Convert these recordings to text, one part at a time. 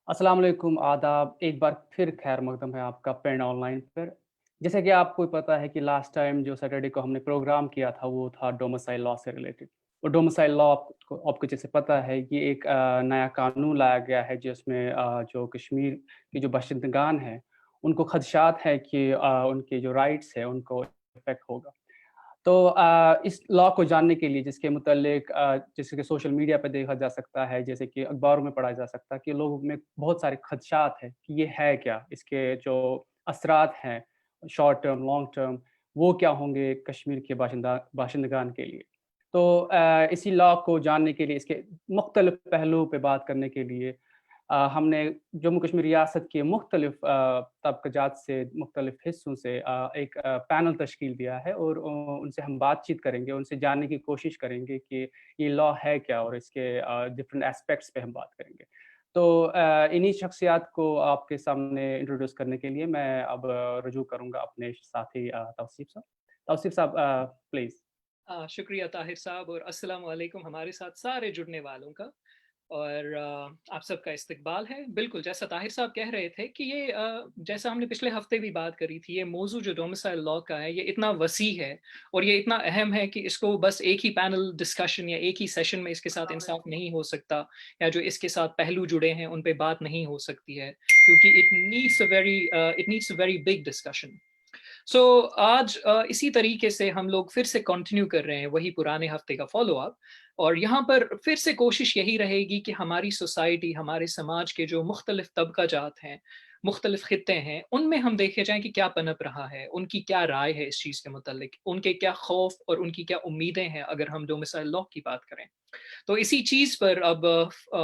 अस्सलाम वालेकुम, आदाब। एक बार फिर खैर मकदम है आपका पेन ऑनलाइन पर। जैसे कि आपको पता है कि लास्ट टाइम जो सैटरडे को हमने प्रोग्राम किया था, वो था डोमिसाइल लॉ से रिलेटेड। और डोमिसाइल लॉ आपको जैसे पता है, ये एक नया कानून लाया गया है जिसमें जो कश्मीर के जो बाशिंदगान हैं, उनको खदशात है कि उनके जो राइट्स हैं, उनको इफ़ेक्ट होगा। तो इस लॉ को जानने के लिए जिसके मुतल्लिक जैसे कि सोशल मीडिया पे देखा जा सकता है, जैसे कि अखबारों में पढ़ा जा सकता है कि लोगों में बहुत सारे खदशात हैं कि ये है क्या? इसके जो असरात हैं, शॉर्ट टर्म, लॉन्ग टर्म, वो क्या होंगे कश्मीर के बाशिंदगान के लिए? तो इसी लॉ को जानने के लिए, इसके मुख्तलिफ पहलुओं पे बात करने के लिए हमने जम्मू कश्मीर रियासत के मुख्तलिफ तबक़ात से, मुख्तलिफ हिस्सों से एक पैनल तश्कील दिया है और उनसे हम बातचीत करेंगे, उनसे जानने की कोशिश करेंगे कि ये लॉ है क्या और इसके डिफरेंट एस्पेक्ट्स पे हम बात करेंगे। तो इन्हीं शख्सियात को आपके सामने इंट्रोड्यूस करने के लिए मैं अब रुजू करूँगा अपने साथी तौसीफ साहब। तौसीफ साहब प्लीज़। शुक्रिया ताहिर साहब और अस्सलाम वालेकुम हमारे साथ सारे जुड़ने वालों का। और आप सबका इस्तकबाल है। बिल्कुल, जैसा ताहिर साहब कह रहे थे कि ये जैसा हमने पिछले हफ़्ते भी बात करी थी, ये मौज़ू जो डोमिसाइल लॉ का है, ये इतना वसी है और ये इतना अहम है कि इसको बस एक ही पैनल डिस्कशन या एक ही सेशन में इसके साथ इंसाफ नहीं हो सकता, या जो इसके साथ पहलू जुड़े हैं, उन पे बात नहीं हो सकती है, क्योंकि it needs a very big discussion. आज इसी तरीके से हम लोग फिर से कंटिन्यू कर रहे हैं वही पुराने हफ्ते का फॉलो अप। और यहाँ पर फिर से कोशिश यही रहेगी कि हमारी सोसाइटी, हमारे समाज के जो मुख्तलिफ तबकाजात हैं, मुख्तलिफ खित्ते हैं, उनमें हम देखे जाएं कि क्या पनप रहा है, उनकी क्या राय है इस चीज़ के मुतल्लिक, उनके क्या खौफ और उनकी क्या उम्मीदें हैं अगर हम डोमिसाइल लॉ की बात करें। तो इसी चीज़ पर अब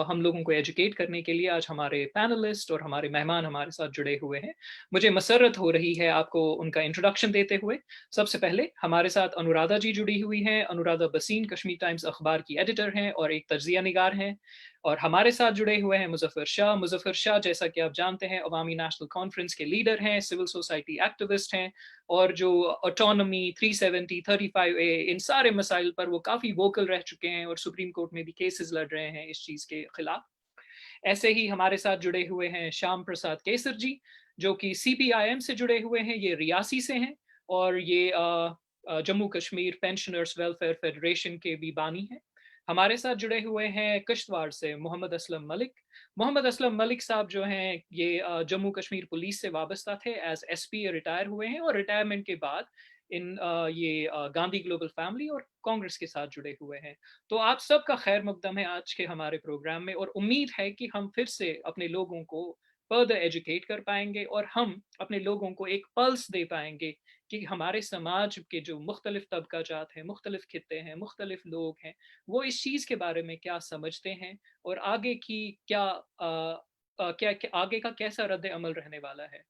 हम लोगों को एजुकेट करने के लिए आज हमारे पैनलिस्ट और हमारे मेहमान हमारे साथ जुड़े हुए हैं। मुझे मसर्रत हो रही है आपको उनका इंट्रोडक्शन देते हुए। सबसे पहले हमारे साथ अनुराधा जी जुड़ी हुई हैं। अनुराधा बसीन कश्मीर टाइम्स अखबार की एडिटर हैं और एक तज्ज़िया निगार हैं। और हमारे साथ जुड़े हुए हैं मुज़फ़्फ़र शाह। मुज़फ़्फ़र शाह, जैसा कि आप जानते हैं, अवामी नेशनल कॉन्फ्रेंस के लीडर हैं, सिविल सोसाइटी एक्टिविस्ट हैं और जो ऑटोनॉमी 370, 35A, इन सारे मसाइल पर वो काफ़ी वोकल रह चुके हैं और सुप्रीम कोर्ट में भी केसेस लड़ रहे हैं इस चीज़ के खिलाफ। ऐसे ही हमारे साथ जुड़े हुए हैं श्याम प्रसाद केसर जी, जो कि CPIM से जुड़े हुए हैं, ये रियासी से हैं और ये Jammu Kashmir pensioners welfare federation के भी बानी हैं। हमारे साथ जुड़े हुए हैं किश्तवाड़ से मोहम्मद असलम मलिक। मोहम्मद असलम मलिक साहब जो हैं, ये जम्मू कश्मीर पुलिस से वाबस्ता थे, एज SP रिटायर हुए हैं और रिटायरमेंट के बाद ये गांधी ग्लोबल फैमिली और कांग्रेस के साथ जुड़े हुए हैं। तो आप सबका खैर मकदम है आज के हमारे प्रोग्राम में, और उम्मीद है कि हम फिर से अपने लोगों को फर्दर एजुकेट कर पाएंगे और हम अपने लोगों को एक पल्स दे पाएंगे कि हमारे समाज के जो मुख्तलिफ तबकाजात हैं, मुख्तलिफ खित्ते हैं, मुख्तलिफ लोग हैं, वो इस चीज़ के बारे में क्या समझते हैं और आगे की आगे का कैसा रद्द अमल रहने वाला है।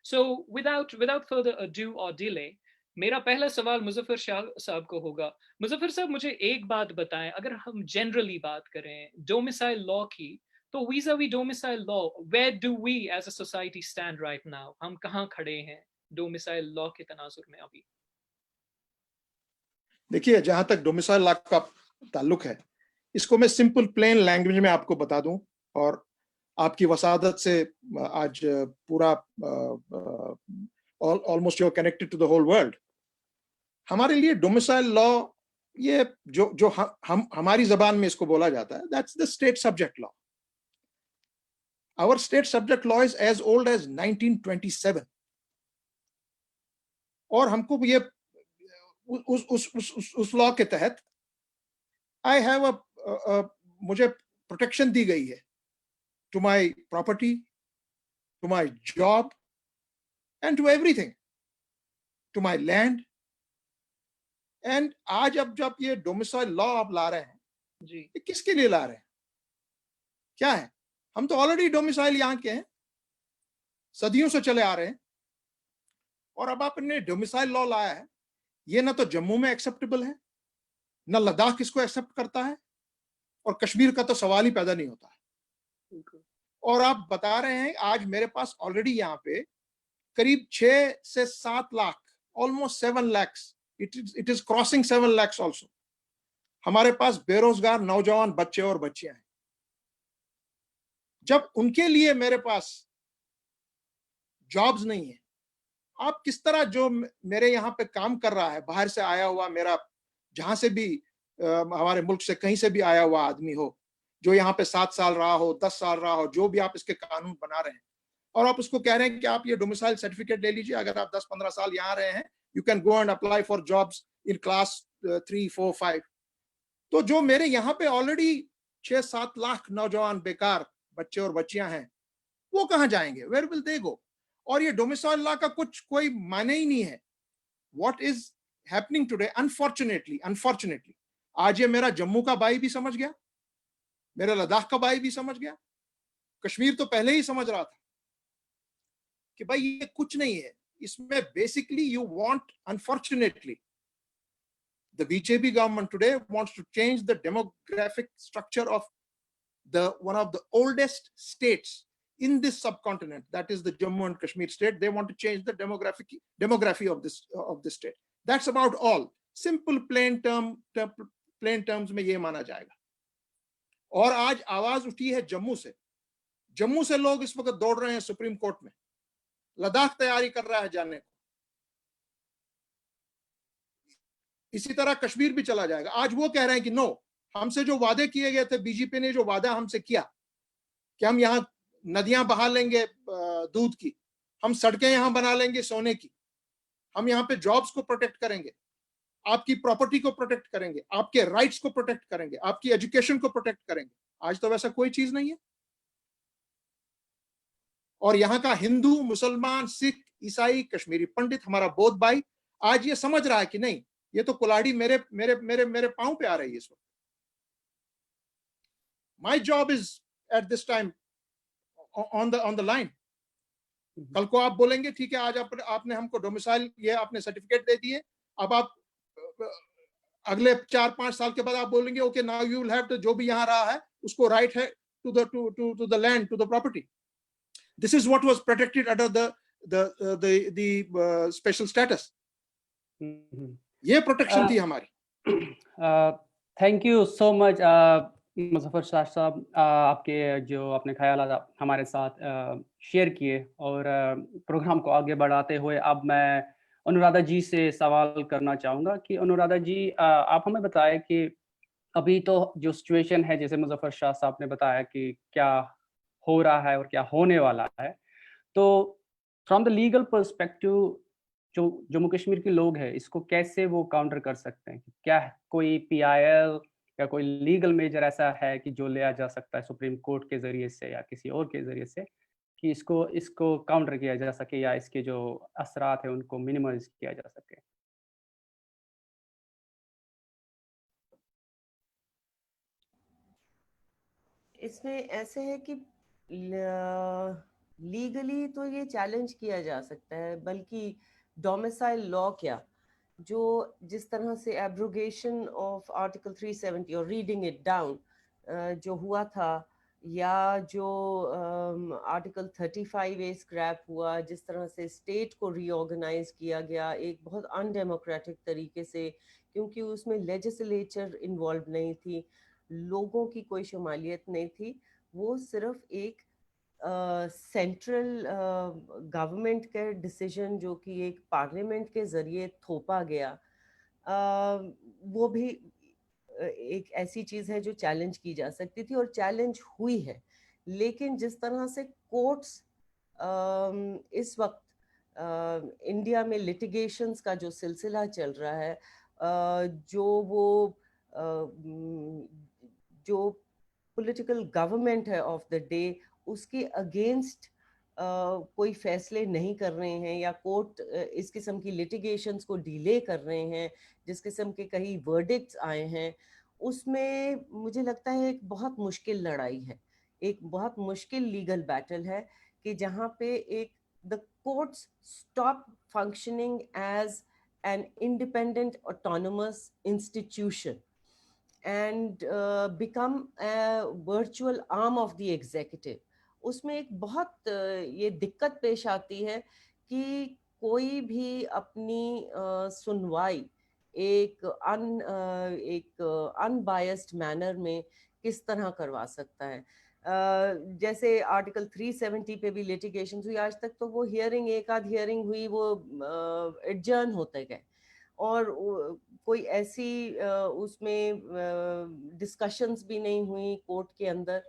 So without without further adieu और डिले, मेरा पहला सवाल मुजफ्फर शाह साहब को होगा। मुजफ्फर साहब, मुझे एक बात बताएं, अगर हम जनरली बात करें डोमिसाइल लॉ की, तो vis-a-vis domicile law, where do we as a society stand right now? हम कहाँ खड़े हैं डोमिसाइल लॉ के तनाजुर में अभी? देखिए, जहां तक डोमिसाइल लॉ का ताल्लुक है, इसको मैं सिंपल प्लेन लैंग्वेज में आपको बता दूं और आपकी वसादत से आज पूरा almost you are connected to the whole world. हमारे लिए डोमिसाइल लॉ, ये जो जो हम हमारी जबान में इसको बोला जाता है, that's the state subject law. Our state subject law is as old as 1927। और हमको ये उस लॉ के तहत आई हैव मुझे प्रोटेक्शन दी गई है to my property, to my job and to everything, to my land. And आज अब जब ये डोमिसाइल लॉ आप ला रहे हैं, जी। ये किसके लिए ला रहे हैं? क्या है? हम तो ऑलरेडी डोमिसाइल यहाँ के हैं, सदियों से चले आ रहे हैं। और अब आपने डोमिसाइल लॉ लाया है, ये ना तो जम्मू में एक्सेप्टेबल है, ना लद्दाख इसको एक्सेप्ट करता है, और कश्मीर का तो सवाल ही पैदा नहीं होता है। और आप बता रहे हैं, आज मेरे पास ऑलरेडी यहाँ पे करीब 6 से 7 lakh, almost 7 lakhs, it is crossing 7 lakhs also, हमारे पास बेरोजगार नौजवान बच्चे और बच्चियां हैं। जब उनके लिए मेरे पास जॉब्स नहीं है, आप किस तरह जो मेरे यहाँ पे काम कर रहा है, बाहर से आया हुआ मेरा, जहां से भी हमारे मुल्क से कहीं से भी आया हुआ आदमी हो, जो यहाँ पे 7 साल रहा हो, 10 साल रहा हो, जो भी आप इसके कानून बना रहे हैं, और आप उसको कह रहे हैं कि आप ये डोमिसाइल सर्टिफिकेट ले लीजिए, अगर आप 10-15 साल यहाँ रहे हैं, you can go and apply for jobs in class 3, 4, 5। तो जो मेरे यहाँ पे ऑलरेडी 6-7 लाख नौजवान बेकार बच्चे और बच्चियां हैं, वो कहाँ जाएंगे? वेयर विल दे गो? और ये डोमिसाइल लॉ का कुछ कोई मायने ही नहीं है। What is happening today, unfortunately आज ये मेरा जम्मू का भाई भी समझ गया, मेरा लद्दाख का भाई भी समझ गया, कश्मीर तो पहले ही समझ रहा था कि भाई ये कुछ नहीं है। इसमें basically you want, unfortunately the BJP government today wants to change the demographic structure of the one of the oldest states in this subcontinent, that is the Jammu and Kashmir state. They want to change the demography of this state. That's about all. Simple plain terms में ये माना जाएगा। और आज आवाज उठी है जम्मू से लोग इस वक्त दौड़ रहे हैं सुप्रीम कोर्ट में, लद्दाख तैयारी कर रहा है जाने को, इसी तरह कश्मीर भी चला जाएगा। आज वो कह रहे हैं कि नो, हमसे जो वादे किए गए थे, बीजेपी ने जो वादा हमसे किया कि हम यहाँ नदियां बहा लेंगे दूध की, हम सड़कें यहाँ बना लेंगे सोने की, हम यहाँ पे जॉब्स को प्रोटेक्ट करेंगे, आपकी प्रॉपर्टी को प्रोटेक्ट करेंगे, आपके राइट्स को प्रोटेक्ट करेंगे, आपकी एजुकेशन को प्रोटेक्ट करेंगे। आज तो वैसा कोई चीज नहीं है। और यहाँ का हिंदू, मुसलमान, सिख, ईसाई, कश्मीरी पंडित, हमारा बौद्ध भाई आज ये समझ रहा है कि नहीं, ये तो कुल्हाड़ी मेरे मेरे मेरे मेरे पांव पे आ रही है इस वक्त। My job is at this time on the line. कल को आप बोलेंगे ठीक है, आज आपने हमको डोमिसाइल, ये आपने सर्टिफिकेट दे दिए, अब आप अगले 4-5 साल के बाद आप बोलेंगे okay now you will have to, जो भी यहाँ रहा है उसको राइट है to the land, to the property. This is what was protected under the special status. ये प्रोटेक्शन थी हमारी। Thank you so much Muzaffar Shah Sahab, आपके जो आपने ख्यालात हमारे साथ शेयर किए। और प्रोग्राम को आगे बढ़ाते हुए अब मैं अनुराधा जी से सवाल करना चाहूँगा कि अनुराधा जी, आप हमें बताएं कि अभी तो जो सिचुएशन है, जैसे मुजफ्फर शाह साहब ने बताया कि क्या हो रहा है और क्या होने वाला है, तो फ्रॉम द लीगल पर्सपेक्टिव जो जम्मू कश्मीर के लोग हैं, इसको कैसे वो काउंटर कर सकते हैं? क्या कोई पीआईएल या कोई लीगल मेजर ऐसा है कि जो लिया जा सकता है सुप्रीम कोर्ट के ज़रिए से या किसी और के ज़रिए से, कि इसको काउंटर किया जा सके या इसके जो असरात हैं उनको मिनिमाइज़ किया जा सके? इसमें ऐसे है कि लीगली तो ये चैलेंज किया जा सकता है, बल्कि डोमिसाइल लॉ क्या, जो जिस तरह से एब्रोगेशन ऑफ आर्टिकल 370 और रीडिंग इट डाउन जो हुआ था, या जो आर्टिकल 35A स्क्रैप हुआ, जिस तरह से स्टेट को रीऑर्गेनाइज किया गया एक बहुत अनडेमोक्रेटिक तरीके से, क्योंकि उसमें लेजिस्लेचर इन्वॉल्व नहीं थी, लोगों की कोई शुमालियत नहीं थी, वो सिर्फ एक सेंट्रल गवर्नमेंट का डिसीजन जो कि एक पार्लियामेंट के ज़रिए थोपा गया, वो भी एक ऐसी चीज़ है जो चैलेंज की जा सकती थी और चैलेंज हुई है। लेकिन जिस तरह से कोर्ट्स इस वक्त इंडिया में लिटिगेशंस का जो सिलसिला चल रहा है, जो वो जो पॉलिटिकल गवर्नमेंट है ऑफ द डे, उसके अगेंस्ट कोई फैसले नहीं कर रहे हैं, या कोर्ट इस किस्म की लिटिगेशंस को डिले कर रहे हैं, जिस किस्म के कई वर्डिक्ट्स आए हैं, उसमें मुझे लगता है एक बहुत मुश्किल लड़ाई है, एक बहुत मुश्किल लीगल बैटल है, कि जहाँ पे एक the courts stop functioning as an independent autonomous institution and become a virtual arm of the executive। उसमें एक बहुत ये दिक्कत पेश आती है कि कोई भी अपनी सुनवाई एक अनबायस्ड मैनर में किस तरह करवा सकता है। जैसे आर्टिकल 370 पे भी लिटिगेशन हुई, आज तक तो वो हियरिंग, एक आध हियरिंग हुई, वो एडजर्न होते गए, और कोई ऐसी उसमें डिस्कशंस भी नहीं हुई कोर्ट के अंदर।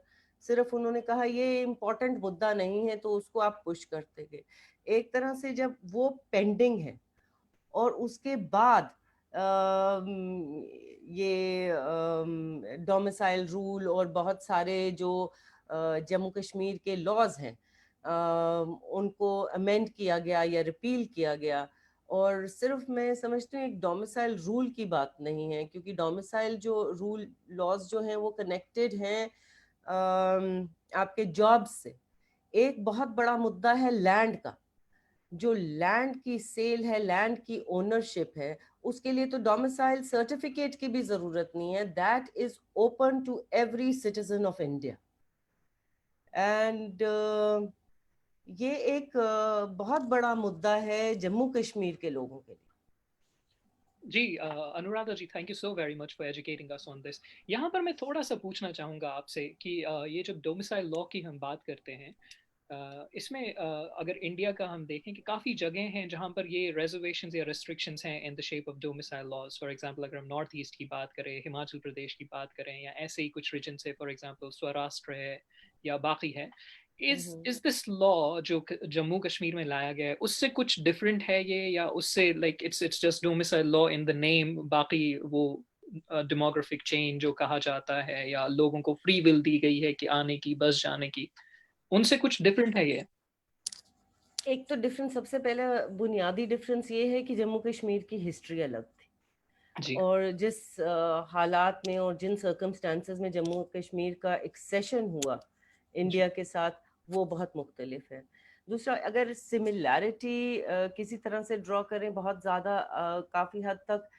सिर्फ उन्होंने कहा ये इम्पोर्टेंट मुद्दा नहीं है, तो उसको आप पुश करते गए। एक तरह से जब वो पेंडिंग है, और उसके बाद ये डोमिसाइल रूल और बहुत सारे जो जम्मू कश्मीर के लॉज हैं, उनको अमेंड किया गया या रिपील किया गया। और सिर्फ मैं समझती हूँ एक डोमिसाइल रूल की बात नहीं है, क्योंकि डोमिसाइल जो रूल लॉज जो हैं वो कनेक्टेड हैं आपके जॉब्स से। एक बहुत बड़ा मुद्दा है लैंड का, जो लैंड की सेल है, लैंड की ओनरशिप है, उसके लिए तो डोमिसाइल सर्टिफिकेट की भी जरूरत नहीं है, that is open to every citizen of India. And ये एक बहुत बड़ा मुद्दा है जम्मू कश्मीर के लोगों के लिए। जी Anuradha ji, thank you so very much for educating us on this. यहाँ पर मैं थोड़ा सा पूछना चाहूँगा आपसे कि ये जब डोमिसाइल लॉ की हम बात करते हैं, इसमें अगर इंडिया का हम देखें कि काफ़ी जगह हैं जहाँ पर ये रेजर्वेशंस या रेस्ट्रिक्शंस हैं in the shape of domicile laws. For example अगर हम नॉर्थ ईस्ट की बात करें, हिमाचल प्रदेश की बात करें, या ऐसे ही कुछ रीजन से, फॉर एग्जांपल स्वराष्ट्र है या बाकी है, इज दिस लॉ जो जम्मू कश्मीर में लाया गया है उससे कुछ डिफरेंट है ये, या उससे like it's just domicile law in the name, बाकी वो डेमोग्राफिक चेंज जो कहा जाता है, या लोगों को फ्री विल दी गई है कि आने की, बस जाने की, उनसे कुछ डिफरेंट है ये? एक तो डिफरेंस, सबसे पहले बुनियादी डिफरेंस ये है कि जम्मू कश्मीर की हिस्ट्री अलग थी, जी और जिस हालात में और जिन सर्कमस्टांसेस में जम्मू कश्मीर का एक्सेशन हुआ इंडिया के साथ, वो बहुत मुख्तलिफ है। दूसरा, अगर सिमिलैरिटी किसी तरह से ड्रॉ करें, बहुत ज़्यादा काफ़ी हद तक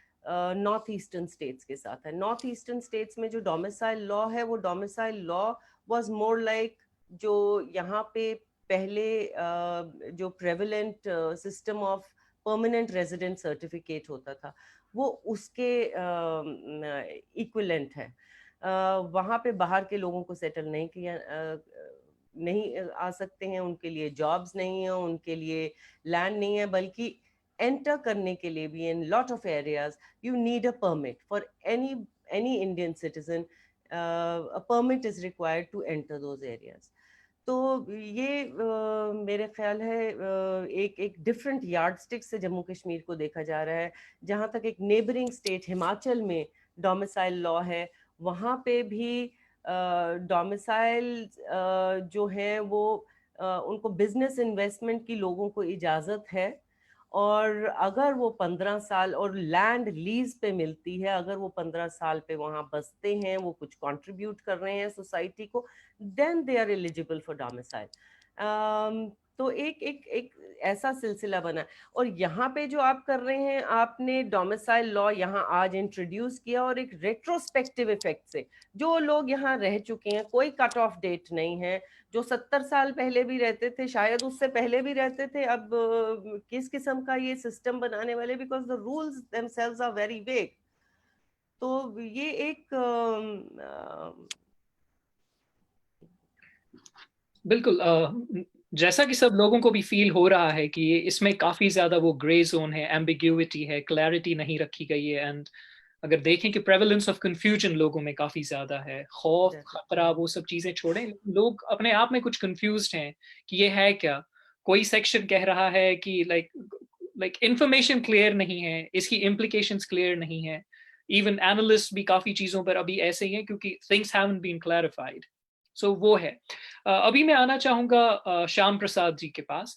नॉर्थ ईस्टर्न स्टेट्स के साथ है। नॉर्थ ईस्टर्न स्टेट्स में जो डोमिसाइल लॉ है, वो domicile law was more like जो यहाँ पे पहले जो prevalent system of permanent resident certificate होता था, वो उसके इक्विलेंट है। वहाँ पे बाहर के लोगों को सेटल नहीं किया नहीं आ सकते हैं, उनके लिए जॉब्स नहीं है, उनके लिए लैंड नहीं है, बल्कि एंटर करने के लिए भी in lot of areas you need a permit for any Indian citizen. A permit is required to enter those areas. तो ये मेरे ख्याल है एक एक डिफरेंट यार्डस्टिक से जम्मू कश्मीर को देखा जा रहा है। जहाँ तक एक नेबरिंग स्टेट हिमाचल में डोमिसाइल लॉ है, वहाँ पे भी डोमिसाइल जो है वो उनको बिजनेस इन्वेस्टमेंट की लोगों को इजाज़त है, और अगर वो 15 साल और लैंड लीज पे मिलती है, अगर वो 15 साल पे वहाँ बसते हैं, वो कुछ कंट्रीब्यूट कर रहे हैं सोसाइटी को, then they are eligible for domicile. तो एक एक एक ऐसा सिलसिला बना। और यहाँ पे जो आप कर रहे हैं, आपने डोमिसाइल लॉ यहाँ आज इंट्रोड्यूस किया, और एक रेट्रोस्पेक्टिव इफेक्ट से जो लोग यहाँ रह चुके हैं, कोई कट ऑफ डेट नहीं है, जो 70 साल पहले भी रहते थे, शायद उससे पहले भी रहते थे, अब किस किस्म का ये सिस्टम बनाने वाले, because the rules themselves are very vague. तो ये एक बिल्कुल। जैसा कि सब लोगों को भी फील हो रहा है कि ये इसमें काफी ज्यादा वो ग्रे जोन है, एम्बिग्यूटी है, क्लैरिटी नहीं रखी गई है। एंड अगर देखें कि प्रेवलेंस ऑफ कंफ्यूजन लोगों में काफी ज्यादा है, खौफ, खतरा, वो सब चीजें छोड़ें, लोग अपने आप में कुछ कंफ्यूज्ड हैं कि ये है क्या। कोई सेक्शन कह रहा है कि लाइक इंफॉर्मेशन क्लियर नहीं है, इसकी इम्प्लीकेशंस क्लियर नहीं है। इवन एनालिस्ट भी काफी चीजों पर अभी ऐसे ही हैं क्योंकि थिंग्स हैवंट बीन क्लैरिफाइड। सो वो है। अभी मैं आना चाहूंगा श्याम प्रसाद जी के पास।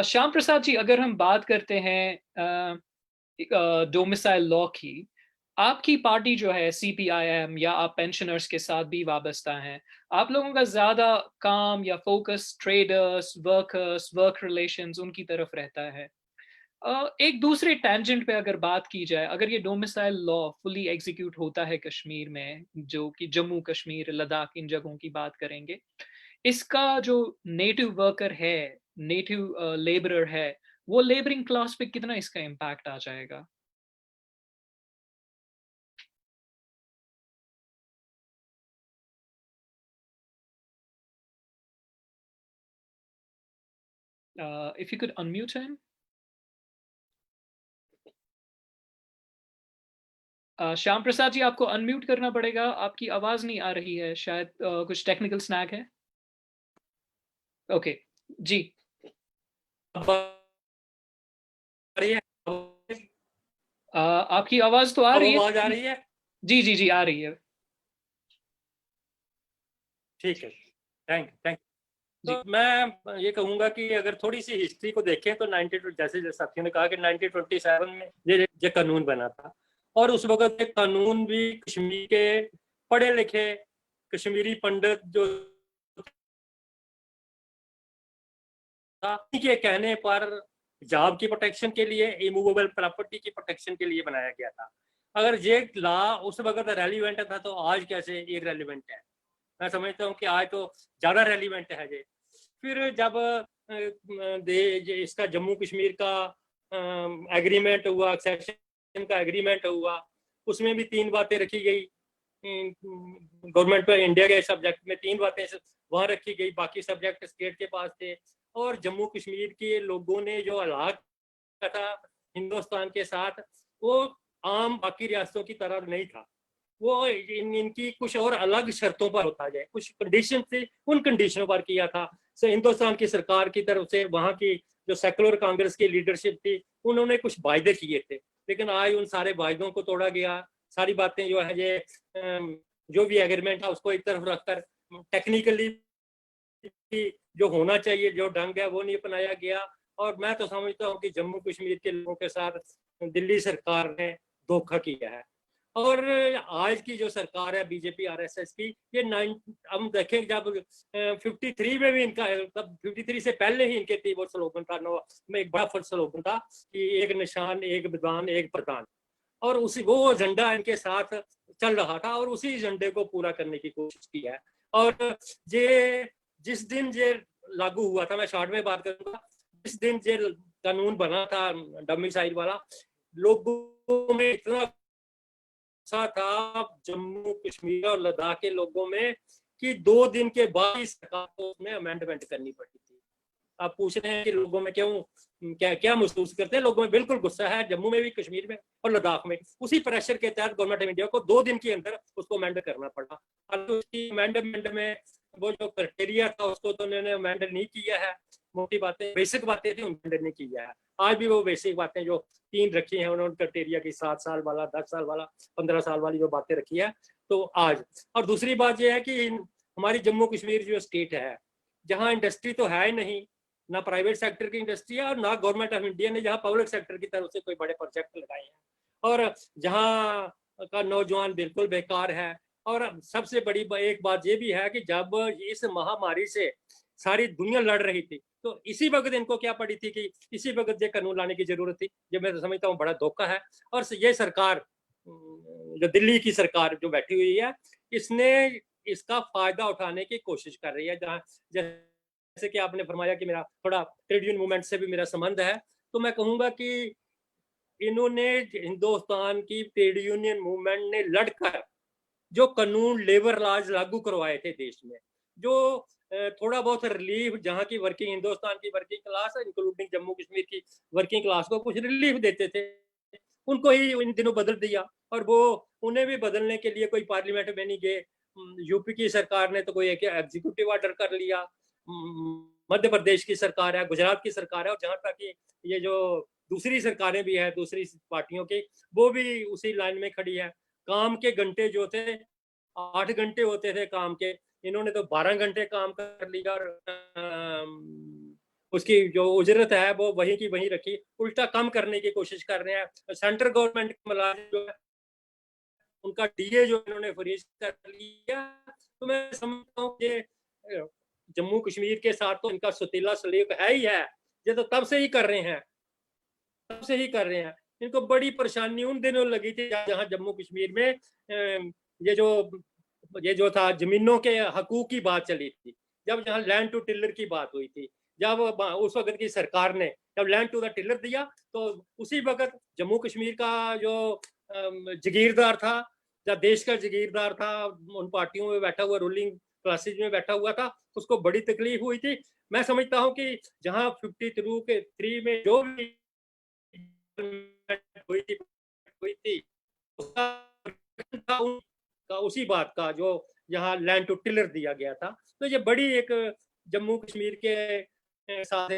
श्याम प्रसाद जी, अगर हम बात करते हैं डोमिसाइल लॉ की, आपकी पार्टी जो है सीपीआईएम, या आप पेंशनर्स के साथ भी वाबस्ता हैं, आप लोगों का ज्यादा काम या focus traders, workers, work relations, उनकी तरफ रहता है। एक दूसरे टेंजेंट पे अगर बात की जाए, अगर ये डोमिसाइल लॉ फुली एग्जीक्यूट होता है कश्मीर में, जो कि जम्मू कश्मीर, लद्दाख, इन जगहों की बात करेंगे, इसका जो नेटिव वर्कर है, नेटिव लेबरर है, वो लेबरिंग क्लास पे कितना इसका इम्पैक्ट आ जाएगा? If you could unmute him. Shyam Prasad ji, आपको अनम्यूट करना पड़ेगा, आपकी आवाज नहीं आ रही है, शायद कुछ टेक्निकल स्नैक है। ओके जी, आपकी आवाज तो आ रही है। आवाज आ रही है? जी जी जी, आ रही है। ठीक है, थैंक। तो मैं ये कहूंगा कि अगर थोड़ी सी हिस्ट्री को देखें तो 92 जैसे साथियों ने कहा कि 1927 में ये कानून बना था, और उस वक्त ये कानून भी कश्मीर के पढ़े लिखे कश्मीरी पंडित जो के कहने पर जॉब की प्रोटेक्शन के लिए, इमूवेबल प्रॉपर्टी की प्रोटेक्शन के लिए बनाया गया था। अगर ये लॉ उस वक्त रेलिवेंट था तो आज कैसे इररेलेवेंट है? मैं समझता हूँ कि आज तो ज्यादा रेलिवेंट है ये। फिर जब इसका जम्मू कश्मीर का एग्रीमेंट हुआ, एक्सेशन का एग्रीमेंट हुआ, उसमें भी 3 बातें रखी गई। गवर्नमेंट पर इंडिया के सब्जेक्ट में 3 बातें वहां रखी गई, बाकी सब्जेक्ट स्टेट के पास थे। और जम्मू कश्मीर के लोगों ने जो अलग था हिंदुस्तान के साथ, वो आम बाकी रियासतों की तरह नहीं था। वो इनकी कुछ और अलग शर्तों पर होता जाए, कुछ कंडीशन थे, उन कंडीशनों पर किया था। हिंदुस्तान की सरकार की तरफ से वहाँ की जो सेकुलर कांग्रेस की लीडरशिप थी, उन्होंने कुछ वायदे किए थे, लेकिन आज उन सारे वायदों को तोड़ा गया। सारी बातें जो है ये जो भी एग्रीमेंट था उसको एक तरफ रखकर टेक्निकली जो होना चाहिए, जो ढंग है, वो नहीं अपनाया गया। और मैं तो समझता हूँ कि जम्मू कश्मीर के लोगों के साथ दिल्ली सरकार ने धोखा किया है। और आज की जो सरकार है बीजेपी आरएसएस की, ये हम देखें जब 53 में भी इनका, तब 53 से पहले ही इनके थी वो स्लोगन था, में एक बड़ा स्लोगन था कि एक निशान, एक विधान, एक प्रधान। और उसी वो एजेंडा इनके साथ चल रहा था और उसी एजेंडे को पूरा करने की कोशिश की है। और ये जिस दिन ये लागू हुआ था, मैं शॉर्ट में बात करूंगा, जिस दिन ये कानून बना था डोमिसाइल वाला, लोगों में इतना सा था जम्मू कश्मीर और लद्दाख के लोगों में कि 2 दिन के बाद ही सरकार को उसमें अमेंडमेंट करनी पड़ी थी। आप पूछ रहे हैं कि लोगों में क्या महसूस करते हैं? लोगों में बिल्कुल गुस्सा है, जम्मू में भी, कश्मीर में और लद्दाख में। उसी प्रेशर के तहत गवर्नमेंट ऑफ इंडिया को 2 दिन के अंदर उसको अमेंड करना पड़ा। और उसकी अमेंडमेंट में वो जो क्राइटेरिया था उसको तो उन्होंने अमेंड नहीं किया है। मोटी बातें, बेसिक बातें थी, उन्होंने नहीं किया है। आज भी वो बेसिक बातें जो 3 रखी हैं उन्होंने, क्राइटेरिया की 7 साल वाला, 10 साल वाला, 15 साल वाली जो बातें रखी है, तो आज। और दूसरी बात यह है कि हमारी जम्मू कश्मीर जो स्टेट है, जहाँ इंडस्ट्री तो है ही नहीं, ना प्राइवेट सेक्टर की इंडस्ट्री है और ना गवर्नमेंट ऑफ इंडिया ने जहाँ पब्लिक सेक्टर की तरफ से कोई बड़े प्रोजेक्ट लगाए हैं, और जहाँ का नौजवान बिल्कुल बेकार है। और सबसे बड़ी एक बात ये भी है कि जब इस महामारी से सारी दुनिया लड़ रही थी, तो इसी वक्त इनको क्या पड़ी थी कि इसी वक्त ये कानून लाने की जरूरत थी। जो मैं समझता हूँ बड़ा धोखा है। और ये सरकार, जो दिल्ली की सरकार जो बैठी हुई है, इसने इसका फायदा उठाने की कोशिश कर रही है। जहाँ जैसे कि आपने फरमाया कि मेरा थोड़ा ट्रेड यूनियन मूवमेंट से भी मेरा संबंध है, तो मैं कहूँगा कि इन्होंने हिंदुस्तान की ट्रेड यूनियन मूवमेंट ने लड़कर जो कानून, लेबर लॉज लागू करवाए थे देश में, जो थोड़ा बहुत रिलीफ जहाँ की वर्किंग, हिंदुस्तान की working class, including Jammu Kashmir की वर्किंग क्लास को कुछ रिलीफ देते थे, उनको ही इन दिनों बदल दिया। और वो उन्हें भी बदलने के लिए कोई पार्लियामेंट में नहीं गए। यूपी की सरकार ने तो कोई एक एग्जीक्यूटिव ऑर्डर कर लिया, मध्य प्रदेश की सरकार है, गुजरात की सरकार है, और जहाँ तक कि ये जो दूसरी सरकारें भी है दूसरी पार्टियों की, वो भी उसी लाइन में खड़ी है। काम के घंटे जो थे 8 घंटे होते थे काम के, इन्होंने तो 12 घंटे काम कर लिया, और उसकी जो उजरत है वो वहीं की वहीं रखी, उल्टा कम करने की कोशिश कर रहे हैं। सेंट्रल गवर्नमेंट के मुलाजिम जो है उनका डीए जो इन्होंने फ्रीज कर लिया। तो मैं समझता हूँ कि जम्मू कश्मीर के साथ तो इनका सुतीला सलीक है ही है। ये तो तब से ही कर रहे हैं, तब से ही कर रहे हैं। इनको बड़ी परेशानी उन दिनों लगी थी जहाँ जम्मू कश्मीर में ये जो था जमीनों के हकूक की बात चली थी, जब जहाँ लैंड टू टिलर की बात हुई थी, जब उस वक्त की सरकार ने जब लैंड टू द टिलर दिया, तो उसी वक्त जम्मू कश्मीर का जो जागीरदार था, या देश का जागीरदार था, उन पार्टियों में बैठा हुआ, रूलिंग क्लासेज में बैठा हुआ था, उसको बड़ी तकलीफ हुई थी। मैं समझता हूँ कि जहाँ 53 में जो भी हुई थी उसका उसी बात का जो यहाँ लैंड टू टिलर दिया गया था। तो ये बड़ी एक जम्मू कश्मीर के साथ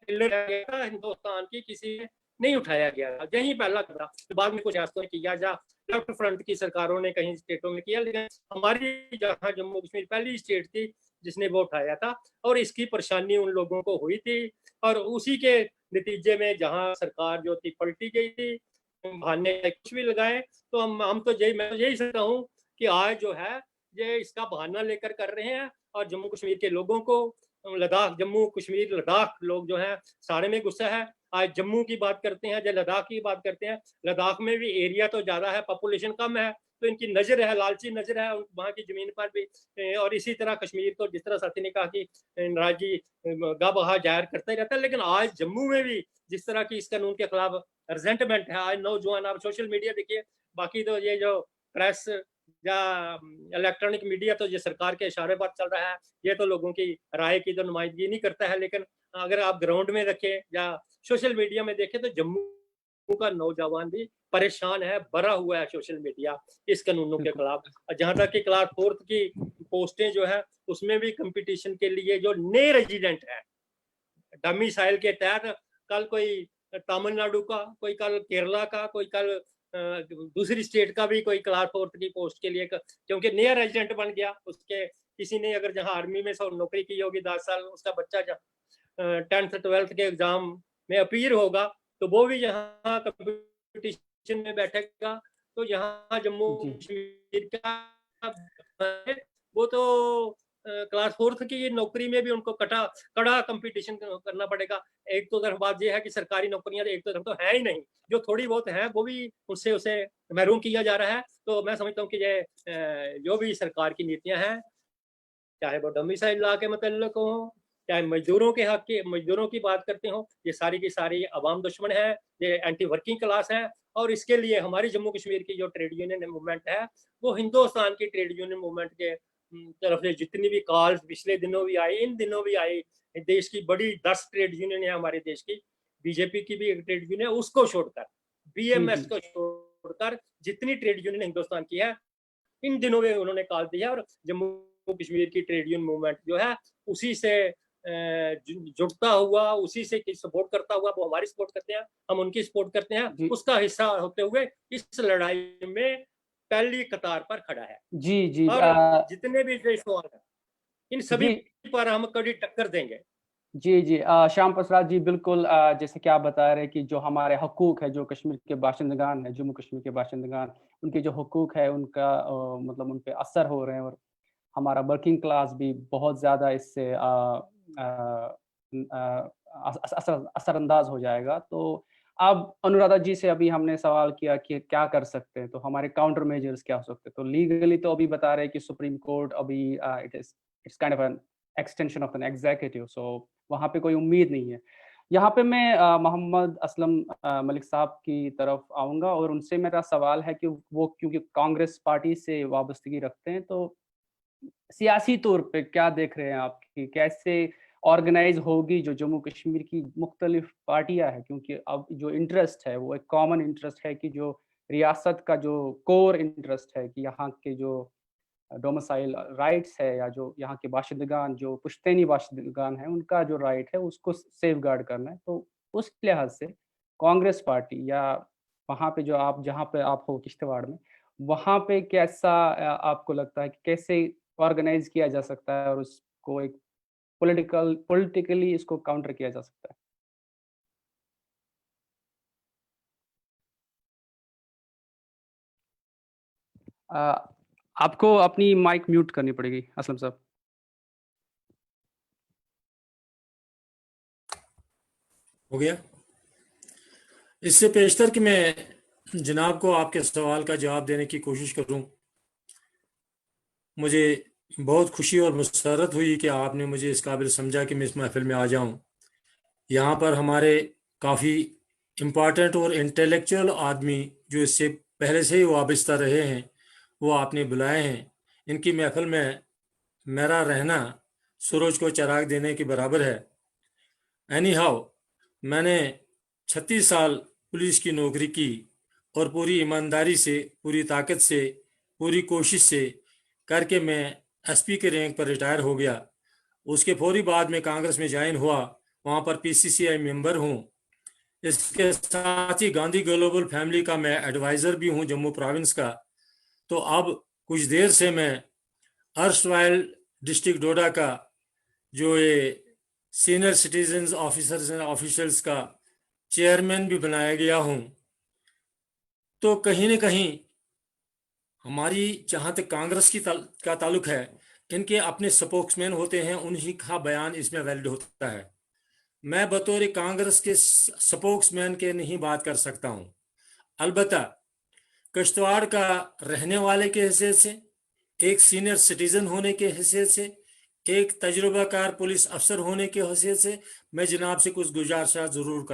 हिंदुस्तान की किसी ने नहीं उठाया गया था, यही पहला कदम। बाद में कुछ रियासतों ने किया, या लेफ्ट फ्रंट की सरकारों ने कहीं स्टेटों में किया, लेकिन हमारी जहाँ जम्मू कश्मीर पहली स्टेट थी जिसने वो उठाया था, और इसकी परेशानी उन लोगों को हुई थी, और उसी के नतीजे में जहाँ सरकार जो थी पलटी गई थी, बहाने कुछ भी लगाए। तो हम तो मैं यही सकता हूँ कि आज जो है ये इसका बहाना लेकर कर रहे हैं, और जम्मू कश्मीर के लोगों को लद्दाख, जम्मू कश्मीर लद्दाख लोग जो है सारे में गुस्सा है। आज जम्मू की बात करते हैं, जब लद्दाख की बात करते हैं, लद्दाख में भी एरिया तो ज्यादा है, पॉपुलेशन कम है, तो इनकी नजर है, लालची नजर है वहाँ की जमीन पर भी। और इसी तरह कश्मीर को, जिस तरह साथी ने कहा कि नाराजगी गा बहा जाहिर करता ही रहता है, लेकिन आज जम्मू में भी जिस तरह की इस कानून के खिलाफ रिजेंटमेंट है, आज नौजवान, आप सोशल मीडिया देखिए, बाकी तो ये जो प्रेस या इलेक्ट्रॉनिक मीडिया तो ये सरकार के इशारे पर चल रहा है, ये तो लोगों की राय की तो नुमाइंदगी नहीं करता है। लेकिन अगर आप ग्राउंड में देखें या सोशल मीडिया में देखें तो जम्मू का नौजवान भी परेशान है, भरा हुआ है सोशल मीडिया इस कानूनों के खिलाफ। जहां तक कि क्लास 4 की पोस्टें जो है उसमें भी कंपटीशन के लिए जो नए रेजिडेंट है डोमिसाइल के तहत, कल कोई तमिलनाडु का, कोई कल केरला का, कोई कल दूसरी स्टेट का भी कोई क्लास 4 की पोस्ट के लिए, क्योंकि नया रेजिडेंट बन गया, उसके किसी ने अगर जहां आर्मी में नौकरी की होगी 10 साल, उसका बच्चा जहाँ 10th 12th के एग्जाम में अपीयर होगा तो वो भी यहाँ कंपटीशन में बैठेगा। तो यहाँ जम्मू कश्मीर का वो तो क्लास 4 की नौकरी में भी उनको कड़ा कंपटीशन करना पड़ेगा। एक तो तरफ बात यह है कि सरकारी नौकरियां एक तो तरफ तो है ही नहीं, जो थोड़ी बहुत है वो भी उससे उसे महरूम किया जा रहा है। तो मैं समझता हूँ कि ये जो भी सरकार की नीतियां हैं, चाहे वो डोमिसाइल लॉ के मतलब हो, चाहे मजदूरों के हक की, मजदूरों की बात करते हो, ये सारी की सारी अवाम दुश्मन है, ये एंटी वर्किंग क्लास है। और इसके लिए हमारी जम्मू कश्मीर की जो ट्रेड यूनियन मूवमेंट है, वो हिंदुस्तान की ट्रेड यूनियन मूवमेंट के तरफ से जितनी भी कॉल्स पिछले दिनों भी आई, इन दिनों भी आई, देश की बड़ी 10 ट्रेड यूनियन है हमारे देश की, बीजेपी की भी एक ट्रेड यूनियन है, उसको छोड़कर, बीएमएस को छोड़कर जितनी ट्रेड यूनियन हिंदुस्तान की है, इन दिनों में उन्होंने कॉल दिया। और जम्मू कश्मीर की ट्रेड यूनियन मूवमेंट जो है उसी से जुड़ता हुआ, उसी से सपोर्ट करता हुआ, वो हमारी सपोर्ट करते हैं, हम उनकी सपोर्ट करते हैं, उसका हिस्सा होते हुए इस लड़ाई में पहली कतार पर खड़ा है। जी और जितने भी सवाल हैं इन सभी पर हम कड़ी टक्कर देंगे। जी श्याम प्रसाद जी, बिल्कुल जैसे कि आप बता रहे हैं कि जो हमारे हकूक है, जो कश्मीर के बाशिंदगान है, जम्मू कश्मीर के बाशिंदगान, उनके जो हकूक है उनका मतलब उन पे असर हो रहे हैं, और हमारा वर्किंग क्लास भी बहुत ज़्यादा इससे असरअंदाज हो जाएगा। तो अब अनुराधा जी से अभी हमने सवाल किया कि क्या कर सकते हैं, तो हमारे काउंटर मेजर्स क्या हो सकते हैं। तो लीगली तो अभी बता रहे हैं कि सुप्रीम कोर्ट अभी it's kind of an extension of an executive, so वहाँ पे कोई उम्मीद नहीं है। यहाँ पे मैं मोहम्मद असलम मलिक साहब की तरफ आऊँगा, और उनसे मेरा सवाल है कि वो क्योंकि कांग्रेस पार्टी से वाबस्तगी रखते हैं, तो सियासी तौर पे क्या देख रहे हैं आप कि कैसे ऑर्गेनाइज होगी जो जम्मू कश्मीर की मुख्तलिफ पार्टियां हैं, क्योंकि अब जो इंटरेस्ट है वो एक कॉमन इंटरेस्ट है कि जो रियासत का जो कोर इंटरेस्ट है कि यहाँ के जो डोमिसाइल राइट्स है, या जो यहाँ के बाशिंदगान, जो पुश्तैनी बाशिंदगान है, उनका जो राइट है उसको सेफ गार्ड करना है। तो उस लिहाज से कांग्रेस पार्टी या वहाँ पे जो आप, जहाँ पे आप हो किश्तवाड़ में, वहाँ पे कैसा आपको लगता है कि कैसे ऑर्गेनाइज किया जा सकता है और उसको एक पॉलिटिकली इसको काउंटर किया जा सकता है? आपको अपनी माइक म्यूट करनी पड़ेगी असलम साहब। हो गया। इससे पेशतर कि मैं जनाब को आपके सवाल का जवाब देने की कोशिश करूं, मुझे बहुत खुशी और मुसरत हुई कि आपने मुझे इस काबिल समझा कि मैं इस महफिल में आ जाऊं। यहाँ पर हमारे काफ़ी इम्पॉर्टेंट और इंटेलेक्चुअल आदमी जो इससे पहले से ही वाबस्ता रहे हैं वो आपने बुलाए हैं। इनकी महफिल में मेरा रहना सूरज को चिराग देने के बराबर है। एनी हाउ, मैंने 36 साल पुलिस की नौकरी की और पूरी ईमानदारी से, पूरी ताकत से, पूरी कोशिश से करके मैं एसपी के रैंक पर रिटायर हो गया। उसके फौरी बाद में कांग्रेस में ज्वाइन हुआ, वहाँ पर पीसीसीआई मेंबर हूँ। इसके साथ ही गांधी ग्लोबल फैमिली का मैं एडवाइज़र भी हूँ जम्मू प्रोविंस का। तो अब कुछ देर से मैं अर्स्टवाइल डिस्ट्रिक्ट डोडा का जो ये senior citizens officers and officials का चेयरमैन भी बनाया गया हूँ। तो कहीं न कहीं हमारी जहाँ तक कांग्रेस का ताल्लुक है, इनके अपने स्पोक्समैन होते हैं, उन्हीं का बयान इसमें वैलिड होता है। मैं बतौर कांग्रेस के स्पोक्समैन के नहीं बात कर सकता हूँ। अलबत्ता किश्तवाड़ का रहने वाले के हैसियत से, एक सीनियर सिटीजन होने के हैसियत से, एक तजुर्बाकार पुलिस अफसर होने की हैसियत से मैं जनाब से कुछ गुजारिश ज़रूर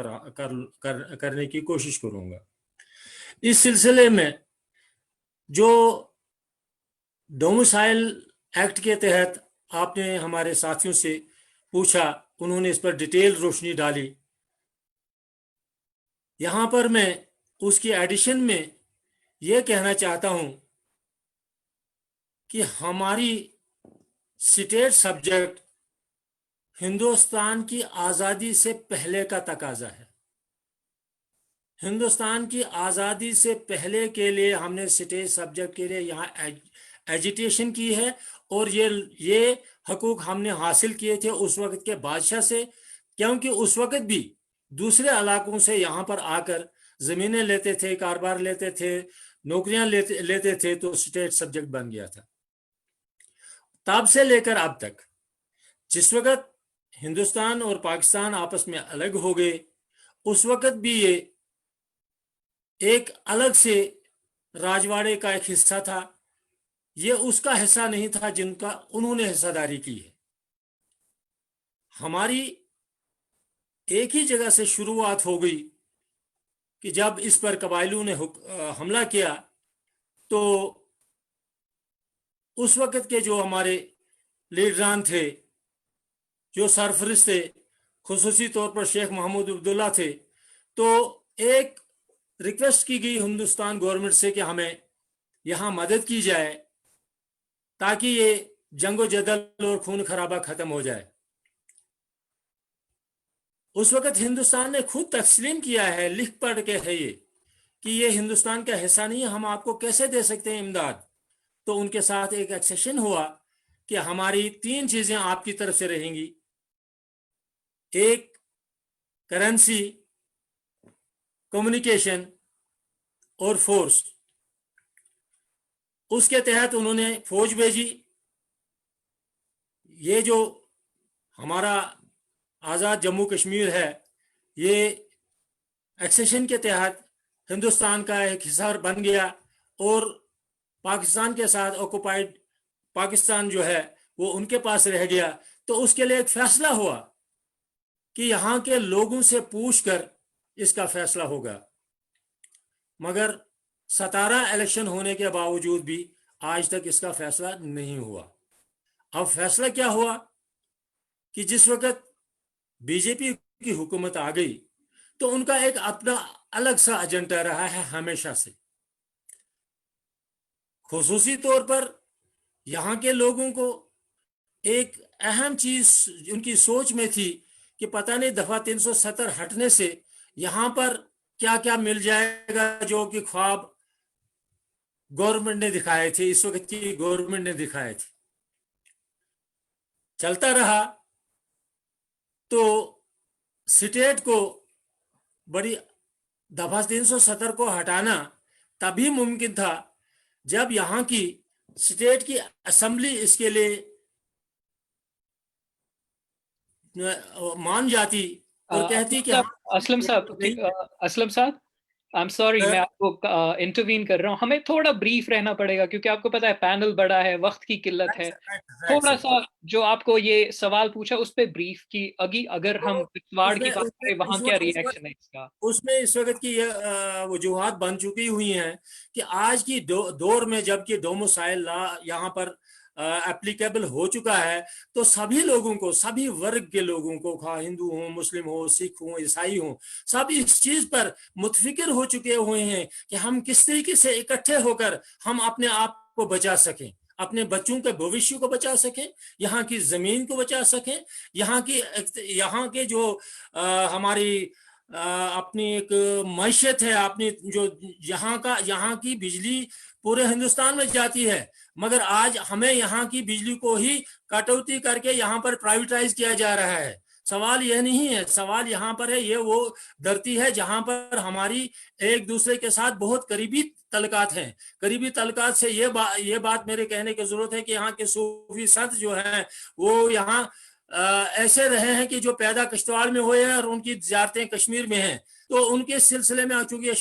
करने की कोशिश करूँगा। इस सिलसिले में जो डोमिसाइल एक्ट के तहत आपने हमारे साथियों से पूछा, उन्होंने इस पर डिटेल रोशनी डाली। यहाँ पर मैं उसकी एडिशन में यह कहना चाहता हूँ कि हमारी स्टेट सब्जेक्ट हिंदुस्तान की आज़ादी से पहले का तकाजा है। हिंदुस्तान की आज़ादी से पहले के लिए हमने स्टेट सब्जेक्ट के लिए यहाँ एजिटेशन की है और ये हकूक हमने हासिल किए थे उस वक्त के बादशाह से, क्योंकि उस वक्त भी दूसरे इलाकों से यहाँ पर आकर ज़मीनें लेते थे, कारोबार लेते थे, नौकरियां लेते थे, तो स्टेट सब्जेक्ट बन गया था। तब से लेकर अब तक, जिस वक्त हिंदुस्तान और पाकिस्तान आपस में अलग हो गए, उस वक्त भी ये एक अलग से राजवाड़े का एक हिस्सा था। ये उसका हिस्सा नहीं था जिनका उन्होंने हिस्सेदारी की है। हमारी एक ही जगह से शुरुआत हो गई कि जब इस पर कबायलियों ने हमला किया, तो उस वक्त के जो हमारे लीडरान थे, जो सरफरिस्त थे, खुसूसी तौर पर शेख महमूद अब्दुल्ला थे, तो एक रिक्वेस्ट की गई हिंदुस्तान गवर्नमेंट से कि हमें यहाँ मदद की जाए ताकि ये जंगो जदल और खून खराबा खत्म हो जाए। उस वक्त हिंदुस्तान ने खुद तस्लीम किया है, लिख पढ़ के है ये कि ये हिंदुस्तान का हिस्सा नहीं है, हम आपको कैसे दे सकते हैं इमदाद। तो उनके साथ एक एक्सेशन हुआ कि हमारी 3 चीजें आपकी तरफ से रहेंगी, एक करेंसी, कम्युनिकेशन और फोर्स। उसके तहत उन्होंने फौज भेजी। ये जो हमारा आज़ाद जम्मू कश्मीर है, ये एक्सेशन के तहत हिंदुस्तान का एक हिस्सा बन गया और पाकिस्तान के साथ ऑक्युपाइड पाकिस्तान जो है वो उनके पास रह गया। तो उसके लिए एक फैसला हुआ कि यहाँ के लोगों से पूछकर इसका फैसला होगा, मगर 17 इलेक्शन होने के बावजूद भी आज तक इसका फैसला नहीं हुआ। अब फैसला क्या हुआ कि जिस वक्त बीजेपी की हुकूमत आ गई, तो उनका एक अपना अलग सा एजेंडा रहा है हमेशा से। खुसूसी तौर पर यहाँ के लोगों को एक अहम चीज उनकी सोच में थी कि पता नहीं दफा 370 हटने से यहाँ पर क्या क्या मिल जाएगा, जो कि ख्वाब गवर्नमेंट ने दिखाए थे, इस वक्त की गवर्नमेंट ने दिखाए थे। चलता रहा तो स्टेट को बड़ी दफा 370 को हटाना तभी मुमकिन था जब यहाँ की स्टेट की असेंबली इसके लिए मान जाती और कहती कि असलम साहब, आई एम सॉरी, मैं आपको इंटरवीन कर रहा हूँ। हमें थोड़ा ब्रीफ रहना पड़ेगा क्योंकि आपको पता है पैनल बड़ा है, वक्त की किल्लत है। थोड़ा सा जो आपको ये सवाल पूछा उस पे ब्रीफ की अगर हम पिछवाड़ की बात करें, वहाँ क्या रिएक्शन है इसका? उसमें इस वक्त की वजूहात बन चुकी हुई हैं कि आज की दौर में जबकि डोमिसाइल लॉ यहाँ पर एप्लीकेबल हो चुका है, तो सभी लोगों को, सभी वर्ग के लोगों को, खा हिंदू हो, मुस्लिम हो, सिख हो, ईसाई हो, सब इस चीज पर मुतफिक्र हो चुके हुए हैं कि हम किस तरीके से इकट्ठे होकर हम अपने आप को बचा सकें, अपने बच्चों के भविष्य को बचा सकें, यहाँ की जमीन को बचा सकें, यहाँ के जो हमारी अपनी एक मैशत है, अपनी जो यहाँ की बिजली पूरे हिंदुस्तान में जाती है, मगर आज हमें यहाँ की बिजली को ही कटौती करके यहाँ पर प्राइवेटाइज किया जा रहा है। सवाल यह नहीं है, सवाल यहाँ पर है, ये वो धरती है जहाँ पर हमारी एक दूसरे के साथ बहुत करीबी तल्लुकात हैं। करीबी तल्लुकात से ये बात मेरे कहने की जरूरत है कि यहाँ के सूफी संत जो हैं वो यहाँ ऐसे रहे हैं कि जो पैदा किश्तवाड़ में हुए हैं और उनकी ज़ियारतें कश्मीर में हैं, तो उनके सिलसिले में चूंकि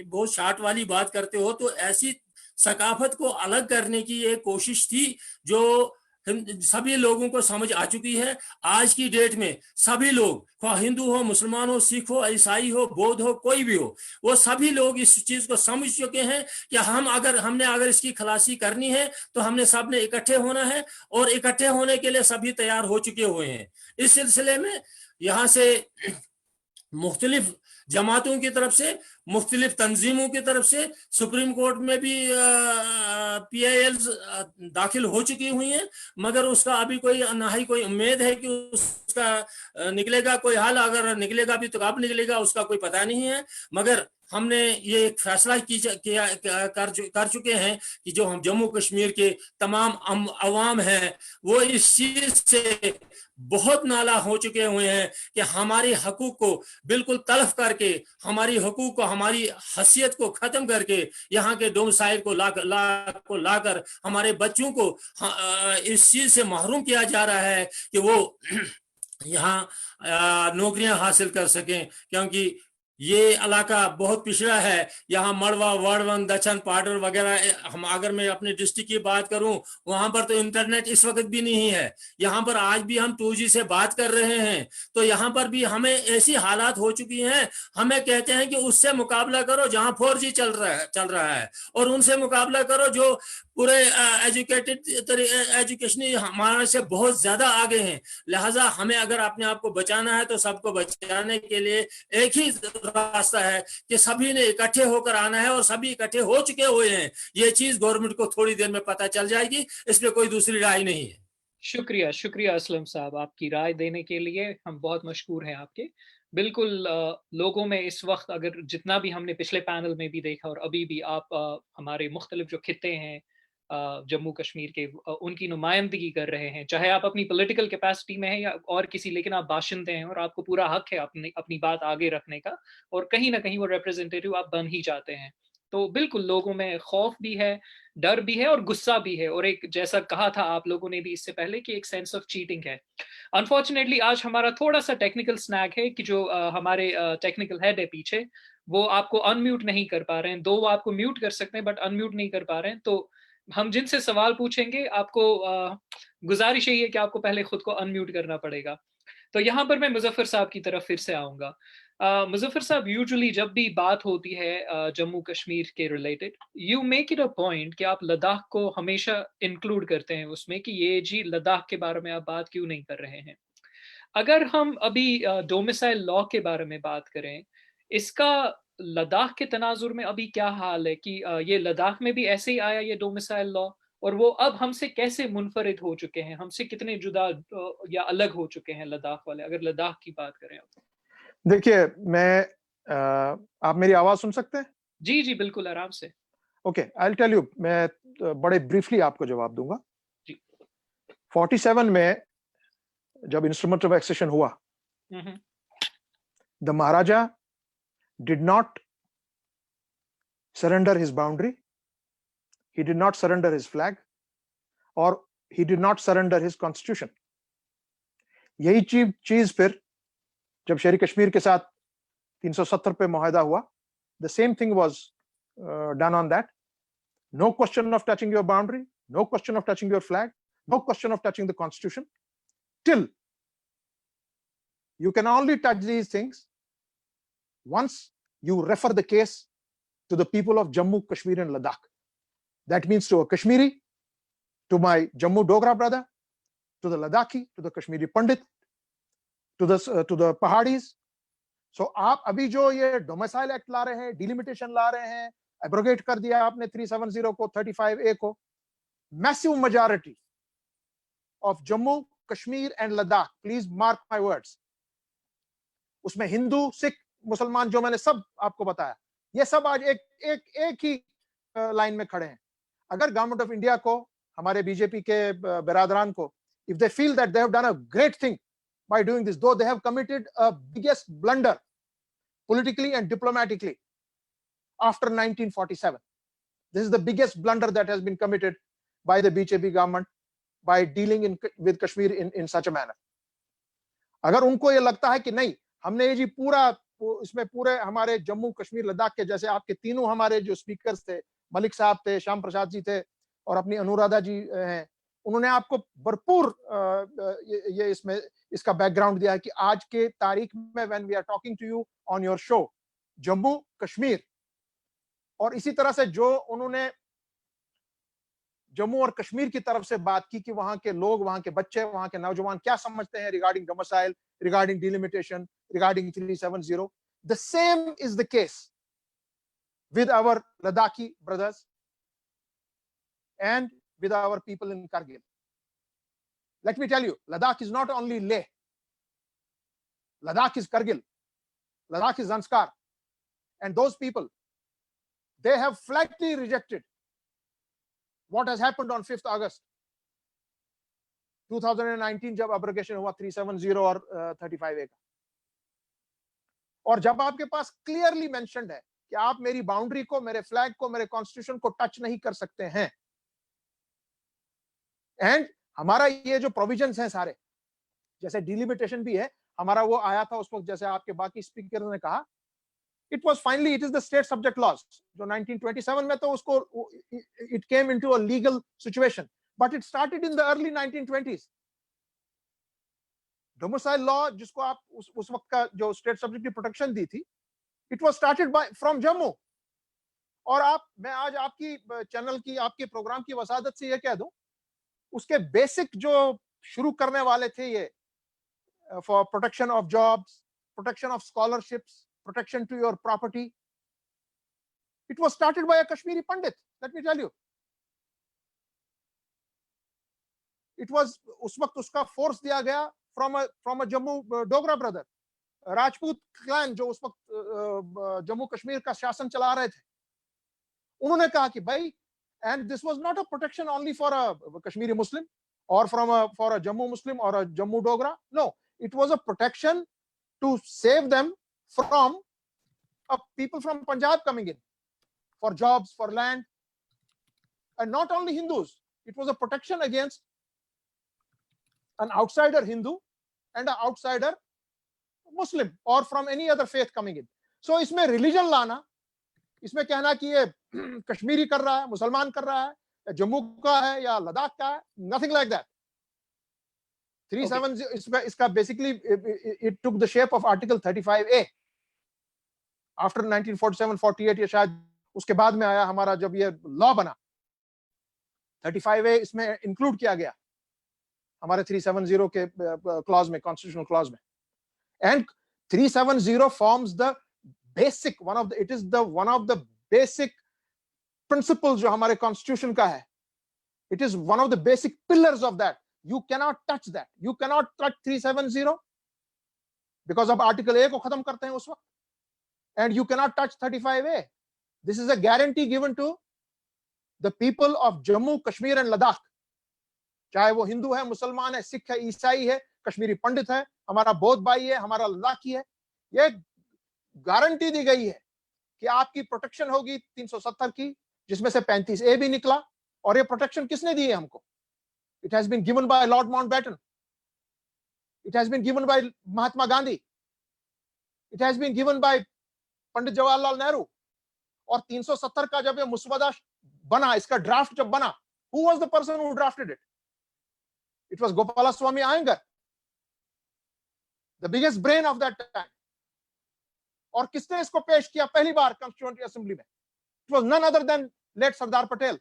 बहुत शार्ट वाली बात करते हो, तो ऐसी सकाफत को अलग करने की एक कोशिश थी जो सभी लोगों को समझ आ चुकी है। आज की डेट में सभी लोग, हिंदू हो, मुसलमान हो, सिख हो, ईसाई हो, बौद्ध हो, कोई भी हो, वो सभी लोग इस चीज को समझ चुके हैं कि हमने अगर इसकी खलासी करनी है तो हमने सबने इकट्ठे होना है, और इकट्ठे होने के लिए सभी तैयार हो चुके हुए हैं। इस सिलसिले में यहाँ से मुख्तलिफ जमातों की तरफ से, मुख्तलिफ तंजीमों की तरफ से सुप्रीम कोर्ट में भी PILs दाखिल हो चुकी हुई हैं, मगर उसका अभी ना ही कोई उम्मीद है कि उसका निकलेगा कोई हल। अगर निकलेगा भी तो कब निकलेगा उसका कोई पता नहीं है। मगर हमने ये एक फैसला कर चुके हैं कि जो हम जम्मू कश्मीर के तमाम अवाम हैं वो इस चीज से बहुत नाला हो चुके हुए हैं कि हमारी हकूक को बिल्कुल तलफ करके, हमारी हकूक को, हमारी हैसियत को खत्म करके यहाँ के डोमिसाइल को लाकर हमारे बच्चों को इस चीज से महरूम किया जा रहा है कि वो यहाँ नौकरियां हासिल कर सकें, क्योंकि ये इलाका बहुत पिछड़ा है। यहाँ मड़वा, वड़वन, दक्षिण पाडर वगैरह, अगर मैं अपने डिस्ट्रिक्ट की बात करूं, वहां पर तो इंटरनेट इस वक्त भी नहीं है। यहाँ पर आज भी हम 2G से बात कर रहे हैं, तो यहाँ पर भी हमें ऐसी हालात हो चुकी हैं, हमें कहते हैं कि उससे मुकाबला करो जहाँ 4G चल रहा है, और उनसे मुकाबला करो जो पूरे एजुकेशन हमारे से बहुत ज्यादा आगे हैं। लिहाजा हमें अगर अपने आप को बचाना है तो सबको बचाने के लिए एक ही रास्ता है कि सभी ने इकट्ठे होकर आना है, और सभी इकट्ठे हो चुके हुए हैं। ये चीज गवर्नमेंट को थोड़ी देर में पता चल जाएगी, इसमें कोई दूसरी राय नहीं है। शुक्रिया असलम साहब, आपकी राय देने के लिए हम बहुत मशकूर हैं आपके। बिल्कुल लोगों में इस वक्त, अगर जितना भी हमने पिछले पैनल में भी देखा और अभी भी आप हमारे मुख्तलिफ जो खित्ते हैं जम्मू कश्मीर के, उनकी नुमाइंदगी कर रहे हैं, चाहे आप अपनी पॉलिटिकल कैपेसिटी में हैं या और किसी, लेकिन आप बाशिंदे हैं और आपको पूरा हक है अपनी बात आगे रखने का, और कहीं ना कहीं वो रिप्रेजेंटेटिव आप बन ही जाते हैं। तो बिल्कुल लोगों में खौफ भी है, डर भी है और गुस्सा भी है, और एक, जैसा कहा था आप लोगों ने भी इससे पहले, कि एक सेंस ऑफ चीटिंग है। अनफॉर्चुनेटली आज हमारा थोड़ा सा टेक्निकल स्नैक है कि जो हमारे टेक्निकल हेड है पीछे, वो आपको अनम्यूट नहीं कर पा रहे हैं। वो आपको म्यूट कर सकते हैं बट अनम्यूट नहीं कर पा रहे हैं। तो हम जिनसे सवाल पूछेंगे, आपको गुजारिश यही है कि आपको पहले खुद को अनम्यूट करना पड़ेगा। तो यहाँ पर मैं मुजफ्फर साहब की तरफ फिर से आऊँगा। मुजफ्फर साहब, यूजुअली जब भी बात होती है जम्मू कश्मीर के related, you make it a point कि आप लद्दाख को हमेशा इंक्लूड करते हैं उसमें, कि ये जी लद्दाख के बारे में आप बात क्यों नहीं कर रहे हैं। अगर हम अभी डोमिसाइल लॉ के बारे में बात करें, इसका लद्दाख के तनाजुर में अभी क्या हाल है कि ये लद्दाख में भी ऐसे ही आया ये डोमिसाइल लॉ, और वो अब हमसे कैसे मुनफरिद हो चुके हैं, हमसे कितने जुदा या अलग हो चुके हैं लद्दाख वाले, अगर लद्दाख की बात करें अब। देखिए, आप मेरी आवाज सुन सकते हैं? जी जी बिल्कुल, आराम से। Okay, I will tell you, मैं बड़े ब्रीफली आपको जवाब दूंगा। जी। 47 में जब इंस्ट्रूमेंट ऑफ एक्सेशन हुआ, the Maharaja did not surrender his boundary, he did not surrender his flag, और he did not surrender his constitution। यही चीज फिर जब शेर कश्मीर के साथ 370 पे मुआहदा हुआ, the same thing was done on that. No question of touching your boundary, no question of touching your flag, no question of touching the constitution. Till you can only touch these things once you refer the case to the people of Jammu, Kashmir and Ladakh. That means to a Kashmiri, to my Jammu Dogra brother, to the Ladakhi, to the Kashmiri Pandit, to the Pahadis. So आप अभी जो ये domicile act ला रहे हैं, delimitation ला रहे हैं, abrogate कर दिया आपने 370 को, 35A को, massive majority of Jammu, Kashmir and Ladakh, please mark my words, उसमें हिंदू, सिख, मुसलमान जो मैंने सब आपको बताया, ये सब आज एक ही लाइन में खड़े हैं. अगर गवर्नमेंट ऑफ इंडिया को, हमारे बीजेपी के बिरादरान को, if they feel that they have done a great thing by doing this, though they have committed a biggest blunder politically and diplomatically after 1947. This is the biggest blunder that has been committed by the BJP government by dealing with Kashmir in such a manner. अगर उनको ये लगता है कि नहीं, हमने ये जी पूरा इसमें पूरे हमारे जम्मू कश्मीर लद्दाख के, जैसे आपके तीनों हमारे जो स्पीकर्स थे, मलिक साहब थे, श्याम प्रसाद जी थे और अपनी अनुराधा जी हैं, उन्होंने आपको भरपूर ये इसमें इसका बैकग्राउंड दिया है कि आज के तारीख में when we are talking to you on your show Jammu Kashmir, और इसी तरह से जो उन्होंने जम्मू और कश्मीर की तरफ से बात की कि वहां के लोग, वहां के बच्चे, वहां के नौजवान क्या समझते हैं regarding domicile, regarding delimitation, regarding 370, the same is the case with our Ladakhi brothers and with our people in Kargil. Let me tell you, Ladakh is not only Leh, Ladakh is Kargil, Ladakh is Zanskar, and those people, they have flatly rejected what has happened on 5th August 2019 जब abrogation हुआ 370 और 35A का. और जब आपके पास clearly mentioned है कि आप मेरी बाउंड्री को, मेरे फ्लैग को, मेरे कॉन्स्टिट्यूशन को टच नहीं कर सकते हैं, एंड हमारा ये जो प्रोविजंस हैं सारे, जैसे डिलिमिटेशन भी है हमारा, वो आया था उस वक्त, जैसे आपके बाकी स्पीकर ने कहा, it was finally, it is the state subject laws जो 1927 में, तो उसको it came into a legal situation, but it started in the early 1920s. Domicile law जिसको आप उस वक्त का जो स्टेट सब्जेक्ट की प्रोटेक्शन दी थी, it was started by from Jammu. और मैं आज आपकी चैनल की, आपके प्रोग्राम की वसादत से ये कह दूं, उसके बेसिक जो शुरू करने वाले थे ये for protection of jobs, protection of scholarships, protection to your property, it was started by a Kashmiri Pandit. Let me tell you, it was उस वक्त उसका फोर्स दिया गया from a Jammu Dogra brother, Rajput clan जो उस वक्त जम्मू कश्मीर का शासन चला रहे थे. उन्होंने कहा कि भाई, and this was not a protection only for a Kashmiri Muslim or for a Jammu Muslim or a Jammu Dogra. No, it was a protection to save them from people from Punjab coming in for jobs, for land, and not only Hindus. It was a protection against an outsider Hindu and an outsider Muslim or from any other faith coming in. So इसमें religion लाना, इसमें कहना कि ये कश्मीरी कर रहा है, मुसलमान कर रहा है, या जम्मू का है या लद्दाख का है, nothing like that. 37 इसका basically it took the shape of Article 35A. After 1947-48 या शायद उसके बाद में आया हमारा, जब ये लॉ बना 35A इसमें इंक्लूड किया गया हमारे 370 के क्लॉज में, कॉन्स्टिट्यूशनल क्लॉज में. And 370 forms the basic one of the basic principles जो हमारे कॉन्स्टिट्यूशन का है. It is one of the basic pillars of that. You cannot touch that. You cannot touch 370 because अब आर्टिकल A को खत्म करते हैं उस वक्त, and you cannot touch 35A. This is a guarantee given to the people of Jammu, Kashmir and Ladakh. चाहे वो हिंदू है, मुसलमान है, सिख है, ईसाई है, कश्मीरी पंडित है, हमारा बौद्ध भाई है, हमारा लद्दाखी है, ये गारंटी दी गई है कि आपकी प्रोटेक्शन होगी 370 की, जिसमें से 35A भी निकला. और ये प्रोटेक्शन किसने दी है हमको? It has been given by Lord Mountbatten. It has been given by Mahatma Gandhi. It has been given by Pandit Jawaharlal Nehru. और 370 का जब ये मुसवदा बना, इसका ड्राफ्ट जब बना, who was the person who drafted it? It was Gopalaswami Ayyangar, the biggest brain of that time. और किसने इसको पेश किया पहली बार कॉन्स्टिट्यूएंट असेंबली में? It was none other than late Sardar Patel.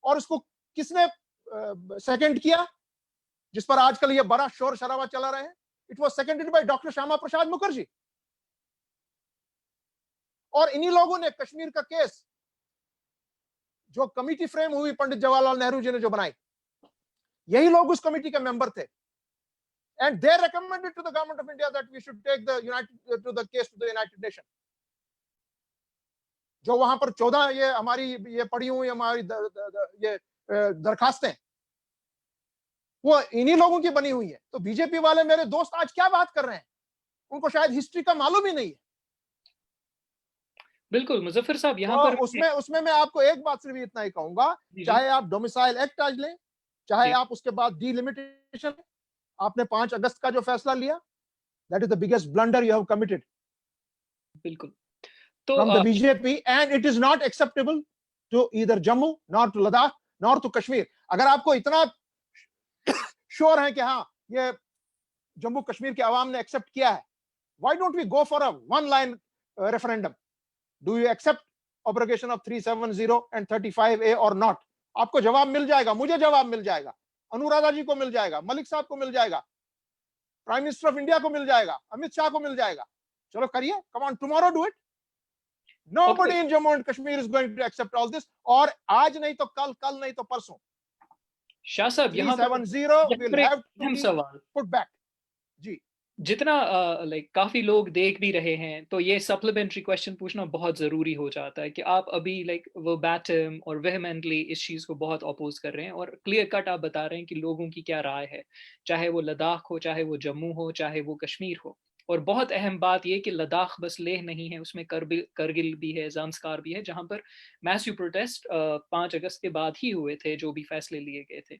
और इसको किसने सेकंड किया, जिस पर आजकल ये बड़ा शोर शराबा चला रहा है? It was seconded by doctor Shyama Prasad Mukherjee. और इन्हीं लोगों ने कश्मीर का केस, जो कमेटी फ्रेम हुई पंडित जवाहरलाल नेहरू जी ने जो बनाई, यही लोग उस कमेटी के मेंबर थे। And they recommended to the government of India that we should take the case to the United Nation. जो वहां पर 14 ये हमारी ये पड़ी हुई हमारी ये दरखास्तें, वो इन्हीं लोगों की बनी हुई है। तो बीजेपी वाले मेरे दोस्त आज क्या बात कर रहे हैं, उनको शायद हिस्ट्री का मालूम ही नहीं है। बिल्कुल मुजफ्फर साहब, यहाँ तो पर उसमें मैं आपको एक बात सिर्फ इतना ही कहूंगा, चाहे आप डोमिसाइल एक्ट आज लें, चाहे आप उसके बाद डिलिमिटेशन, आपने 5 अगस्त का जो फैसला लिया, that is the biggest blunder you have committed बिल्कुल। तो from the BJP, and it is not acceptable to either Jammu nor to Ladakh nor to Kashmir। अगर आपको इतना श्योर है कि हाँ ये जम्मू कश्मीर के अवाम ने एक्सेप्ट किया है, why don't we go for a one line referendum? Do you accept abrogation of 370 and 35A or not? आपको जवाब मिल जाएगा, मुझे जवाब मिल जाएगा, अनुराधा जी को मिल जाएगा, मलिक साहब को मिल जाएगा, प्राइम मिनिस्टर ऑफ इंडिया को मिल जाएगा, अमित शाह को मिल जाएगा। चलो करिए, come on, tomorrow do it। Nobody in Jammu and Kashmir is going to accept all this। और आज नहीं तो कल, कल नहीं तो परसों, शाह साहब यहाँ 370 will have to be सवाल put back। जी, जितना लाइक काफी लोग देख भी रहे हैं, तो ये सप्लीमेंट्री क्वेश्चन पूछना बहुत जरूरी हो जाता है कि आप अभी लाइक वो बैटम और वेहमेंटली इस चीज को बहुत अपोज कर रहे हैं और क्लियर कट आप बता रहे हैं कि लोगों की क्या राय है, चाहे वो लद्दाख हो, चाहे वो जम्मू हो, चाहे वो कश्मीर हो। और बहुत अहम बात ये कि लद्दाख बस लेह नहीं है, उसमें करगिल भी है, ज़ांस्कार भी है, जहां पर मैसिव प्रोटेस्ट 5 अगस्त के बाद ही हुए थे, जो भी फैसले लिए गए थे।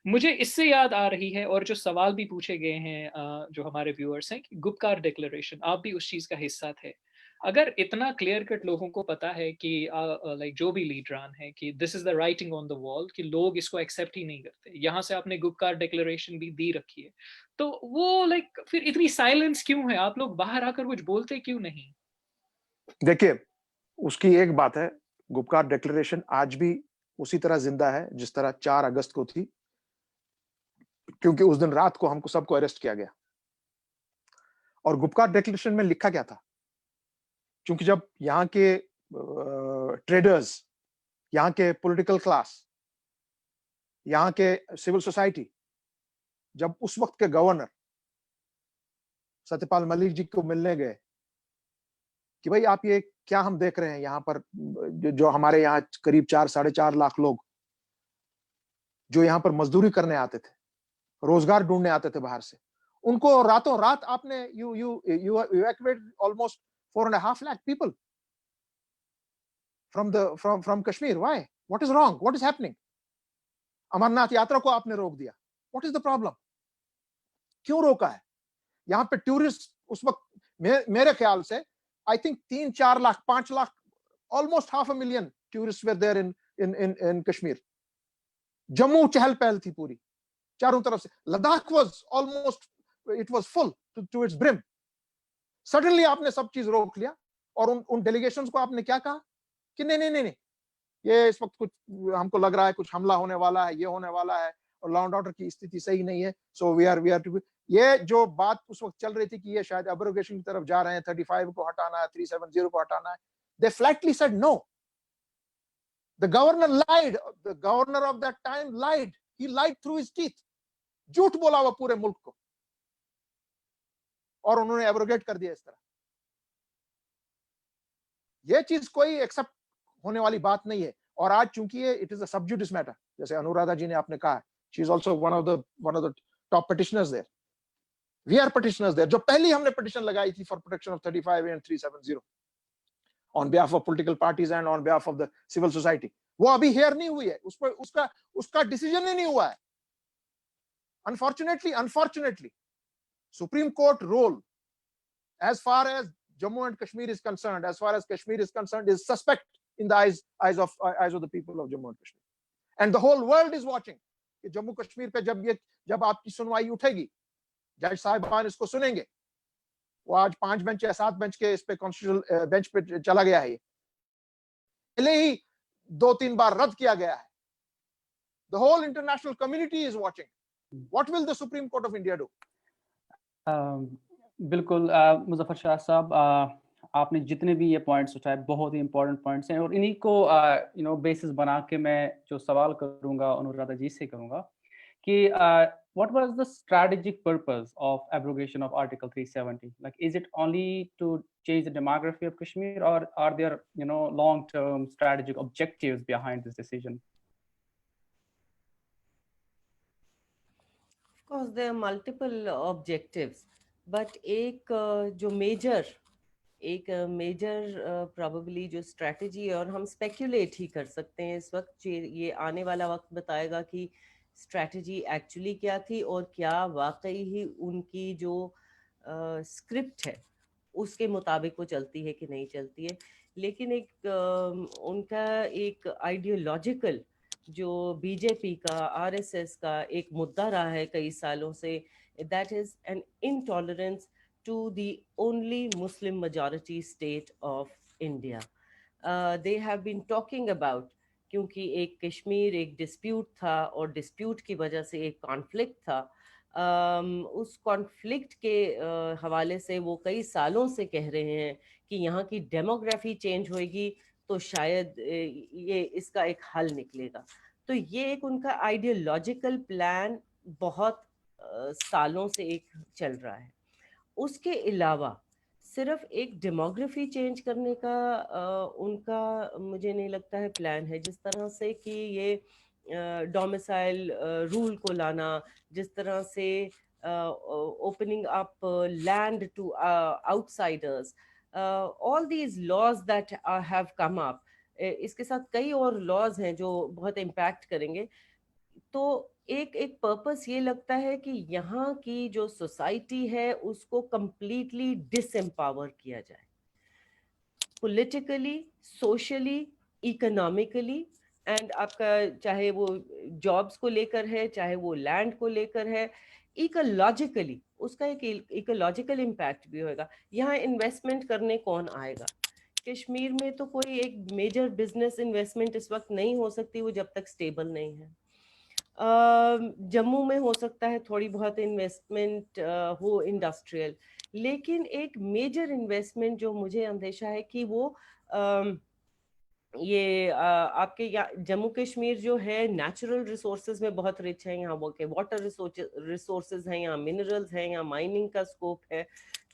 मुझे इससे याद आ रही है, और जो सवाल भी पूछे गए हैं जो हमारे व्यूअर्स हैं, कि गुपकार डिक्लेरेशन, आप भी उस चीज़ का हिस्सा थे। अगर इतना क्लियर कट लोगों को पता है कि लाइक जो भी लीडरान है कि this is the writing on the wall, कि लोग इसको एक्सेप्ट ही नहीं करते, यहाँ से आपने गुपकार डिक्लेरेशन भी दी रखी है, तो वो लाइक फिर इतनी साइलेंस क्यों है? आप लोग बाहर आकर कुछ बोलते क्यों नहीं? देखिए, उसकी एक बात है, गुपकार डिक्लेरेशन आज भी उसी तरह जिंदा है जिस तरह 4 अगस्त को थी, क्योंकि उस दिन रात को हमको सबको अरेस्ट किया गया। और गुपकार डिक्लेरेशन में लिखा क्या था? क्योंकि जब यहाँ के ट्रेडर्स, यहाँ के पॉलिटिकल क्लास, यहाँ के सिविल सोसाइटी, जब उस वक्त के गवर्नर सत्यपाल मलिक जी को मिलने गए कि भाई आप ये क्या हम देख रहे हैं यहाँ पर, जो हमारे यहाँ करीब 4-4.5 लाख लोग जो यहाँ पर मजदूरी करने आते थे, रोजगार ढूंढने आते थे बाहर से, उनको रातों रात आपने you evacuated almost 4.5 lakh people from Kashmir। Why? What is wrong? What is happening? Amarnath यात्रा को आपने रोक दिया। What is the problem? क्यों रोका है? यहाँ पे टूरिस्ट उस वक्त मेरे ख्याल से I think 3-4 lakh, 5 lakh, almost 500,000 tourists were there in Kashmir। Jammu चहल पहल थी पूरी चारों तरफ से। Ladakh was almost, it was full to its brim। Suddenly आपने सब चीज रोक लिया और उन डेलीगेशंस को आपने क्या कहा कि नहीं नहीं नहीं, ये इस वक्त कुछ हमको लग रहा है कुछ हमला होने वाला है, ये होने वाला है और लॉ एंड ऑर्डर की स्थिति सही नहीं है, सो वी आर टू। ये जो बात उस वक्त चल रही थी कि ये शायद एब्रोगेशन की तरफ जा रहे हैं, 35 को हटाना है, 370 को हटाना है, they flatly said no. The governor lied, the governor of that time lied, he lied through his teeth. झूठ बोला वो पूरे मुल्क को और उन्होंने एब्रोगेट कर दिया इस तरह। ये चीज कोई एक्सेप्ट होने वाली बात नहीं है। और आज चूंकि ये इट इज अ सब जुडिस मैटर, जैसे अनुराधा जी ने आपने कहा, she is also one of the top petitioners there. We are petitioners there. जो पहली हमने पिटिशन लगाई थी for protection of 35A and 370 on behalf of political parties and on behalf of the civil society, वो अभी hair नहीं हुई है, उस पर उसका डिसीजन ही नहीं हुआ है। Unfortunately supreme court role as far as Jammu and Kashmir is concerned, as far as Kashmir is concerned, is suspect in the eyes of the people of Jammu and Kashmir. And the whole world is watching कि जम्मू कश्मीर पे जब आपकी सुनवाई उठेगी, जज साहिबान इसको सुनेंगे. वो आज 5 बेंच या 7 बेंच के इस पे कॉन्स्टिट्यूशनल बेंच पे चला गया है. पहले ही 2-3 बार रद्द किया गया है. The whole international community is watching. What will the Supreme Court of India do? बिल्कुल मुज़फ़्फ़र शाह साहब, आपने जितने भी ये पॉइंट्स उठाए बहुत ही इंपॉर्टेंट पॉइंट्स हैं, और इन्हीं को बेसिस बना के मैं जो सवाल करूंगा अनुराधा जी से करूंगा कि what was the strategic purpose of abrogation of Article 370? Like, is it only to change the demography of Kashmir, or are there long-term strategic objectives behind this decision? Of course, there are multiple objectives, but एक जो major probably जो strategy है, और हम speculate ही कर सकते हैं इस वक्त, ये आने वाला वक्त बताएगा कि strategy actually क्या थी और क्या वाकई ही उनकी जो script है उसके मुताबिक वो चलती है कि नहीं चलती है. लेकिन उनका एक ideological जो बीजेपी का, आरएसएस का एक मुद्दा रहा है कई सालों से, that is an intolerance to the only Muslim majority state of India. They have been talking about, क्योंकि एक कश्मीर एक डिस्प्यूट था और डिस्प्यूट की वजह से एक कॉन्फ्लिक्ट था, उस कॉन्फ्लिक्ट के हवाले से वो कई सालों से कह रहे हैं कि यहाँ की डेमोग्राफी चेंज होएगी तो शायद ये इसका एक हल निकलेगा. तो ये एक उनका आइडियोलॉजिकल प्लान बहुत सालों से एक चल रहा है. उसके अलावा सिर्फ एक डेमोग्राफी चेंज करने का उनका मुझे नहीं लगता है प्लान है. जिस तरह से कि ये डोमिसाइल रूल को लाना, जिस तरह से opening up land to outsiders, all these laws that have come up, इसके साथ कई और लॉज हैं जो बहुत इम्पैक्ट करेंगे. तो एक पर्पस ये लगता है कि यहाँ की जो सोसाइटी है उसको कंप्लीटली डिसएम्पावर किया जाए, पॉलिटिकली, सोशली, इकोनॉमिकली, एंड आपका चाहे वो जॉब्स को लेकर है, चाहे वो लैंड को लेकर है, इकोलॉजिकली उसका एक इकोलॉजिकल इम्पैक्ट भी होगा. यहाँ इन्वेस्टमेंट करने कौन आएगा? कश्मीर में तो कोई एक मेजर बिजनेस इन्वेस्टमेंट इस वक्त नहीं हो सकती वो जब तक स्टेबल नहीं है. जम्मू में हो सकता है थोड़ी बहुत इन्वेस्टमेंट हो इंडस्ट्रियल, लेकिन एक मेजर इन्वेस्टमेंट जो मुझे अंदेशा है कि वो ये आपके जम्मू कश्मीर जो है नेचुरल रिसोर्सेज में बहुत रिच है. यहाँ वो के वाटर रिसोर्सेज हैं, यहाँ मिनरल्स हैं, यहाँ माइनिंग का स्कोप है.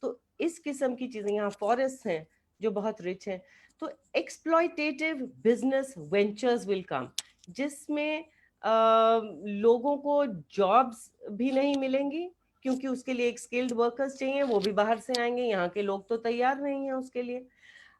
तो इस किस्म की चीज़ें, यहाँ फॉरेस्ट हैं जो बहुत रिच हैं. तो exploitative business ventures will come, जिसमें लोगों को जॉब्स भी नहीं मिलेंगी क्योंकि उसके लिए एक स्किल्ड वर्कर्स चाहिए, वो भी बाहर से आएंगे, यहाँ के लोग तो तैयार नहीं हैं उसके लिए.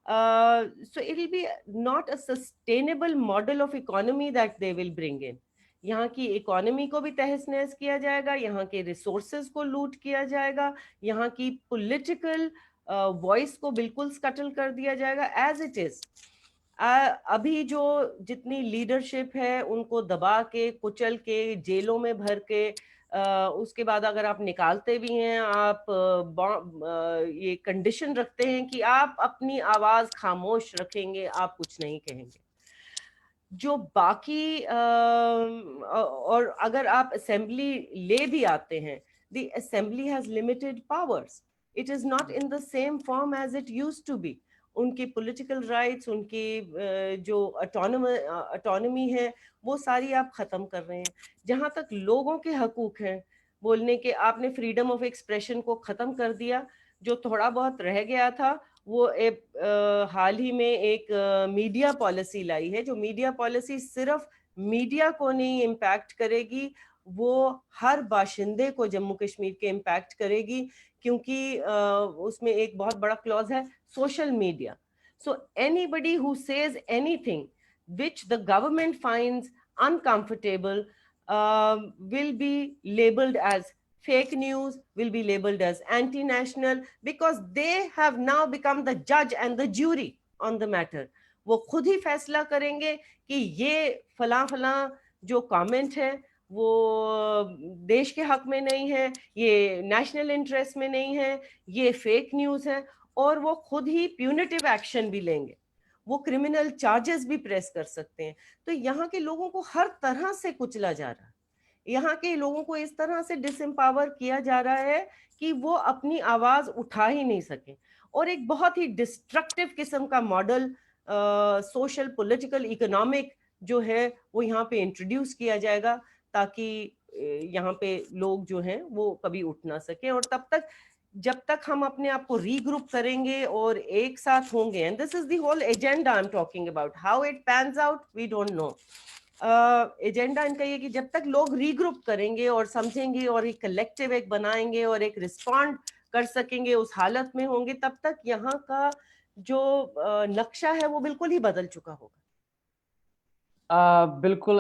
So it will be not a sustainable model of economy that they will bring in. यहाँ की इकोनॉमी को भी तहस नहस किया जाएगा, यहाँ के रिसोर्सेज को लूट किया जाएगा, यहाँ की पॉलिटिकल वॉइस को बिल्कुल स्कटल कर दिया जाएगा एज इट इज. अभी जो जितनी लीडरशिप है उनको दबा के, कुचल के, जेलों में भर के, उसके बाद अगर आप निकालते भी हैं, आप ये कंडीशन रखते हैं कि आप अपनी आवाज खामोश रखेंगे, आप कुछ नहीं कहेंगे. जो बाकी और अगर आप असेंबली ले भी आते हैं, the assembly has limited powers. It is not in the same form as it used to be. उनकी पॉलिटिकल राइट्स, उनकी जो ऑटोनॉमी है, वो सारी आप ख़त्म कर रहे हैं. जहाँ तक लोगों के हकूक़ हैं बोलने के, आपने फ्रीडम ऑफ एक्सप्रेशन को ख़त्म कर दिया. जो थोड़ा बहुत रह गया था वो हाल ही में एक मीडिया पॉलिसी लाई है, जो मीडिया पॉलिसी सिर्फ मीडिया को नहीं इम्पैक्ट करेगी, वो हर बाशिंदे को जम्मू कश्मीर के इम्पैक्ट करेगी, क्योंकि उसमें एक बहुत बड़ा क्लॉज है social media. So anybody who says anything which the government finds uncomfortable will be labeled as fake news will be labeled as anti-national, because they have now become the judge and the jury on the matter. वो खुद ही फैसला करेंगे कि ये फलां फलां जो comment है वो देश के हक में नहीं है, ये नेशनल इंटरेस्ट में नहीं है, ये फेक न्यूज़ है, और वो खुद ही प्यूनिटिव एक्शन भी लेंगे, वो क्रिमिनल चार्जेस भी प्रेस कर सकते हैं। तो यहाँ के लोगों को हर तरह से कुचला जा रहा है, यहाँ के लोगों को इस तरह से डिसएम्पावर किया जा रहा है कि वो अपनी आवाज उठा ही नहीं सके, और एक बहुत ही डिस्ट्रक्टिव किस्म का मॉडल सोशल, पॉलिटिकल, इकोनॉमिक जो है वो यहाँ पे इंट्रोड्यूस किया जाएगा, ताकि यहाँ पे लोग जो हैं वो कभी उठ ना सके। और तब तक, जब तक हम अपने आप को रीग्रुप करेंगे और एक साथ होंगे, and this is the whole agenda I am talking about, how it pans out we don't know. Agenda इनका ये कि जब तक लोग रीग्रुप करेंगे और समझेंगे और एक कलेक्टिव एक बनाएंगे और एक रिस्पॉन्ड कर सकेंगे, उस हालत में होंगे, तब तक यहाँ का जो नक्शा है वो बिल्कुल ही बदल चुका होगा। बिल्कुल,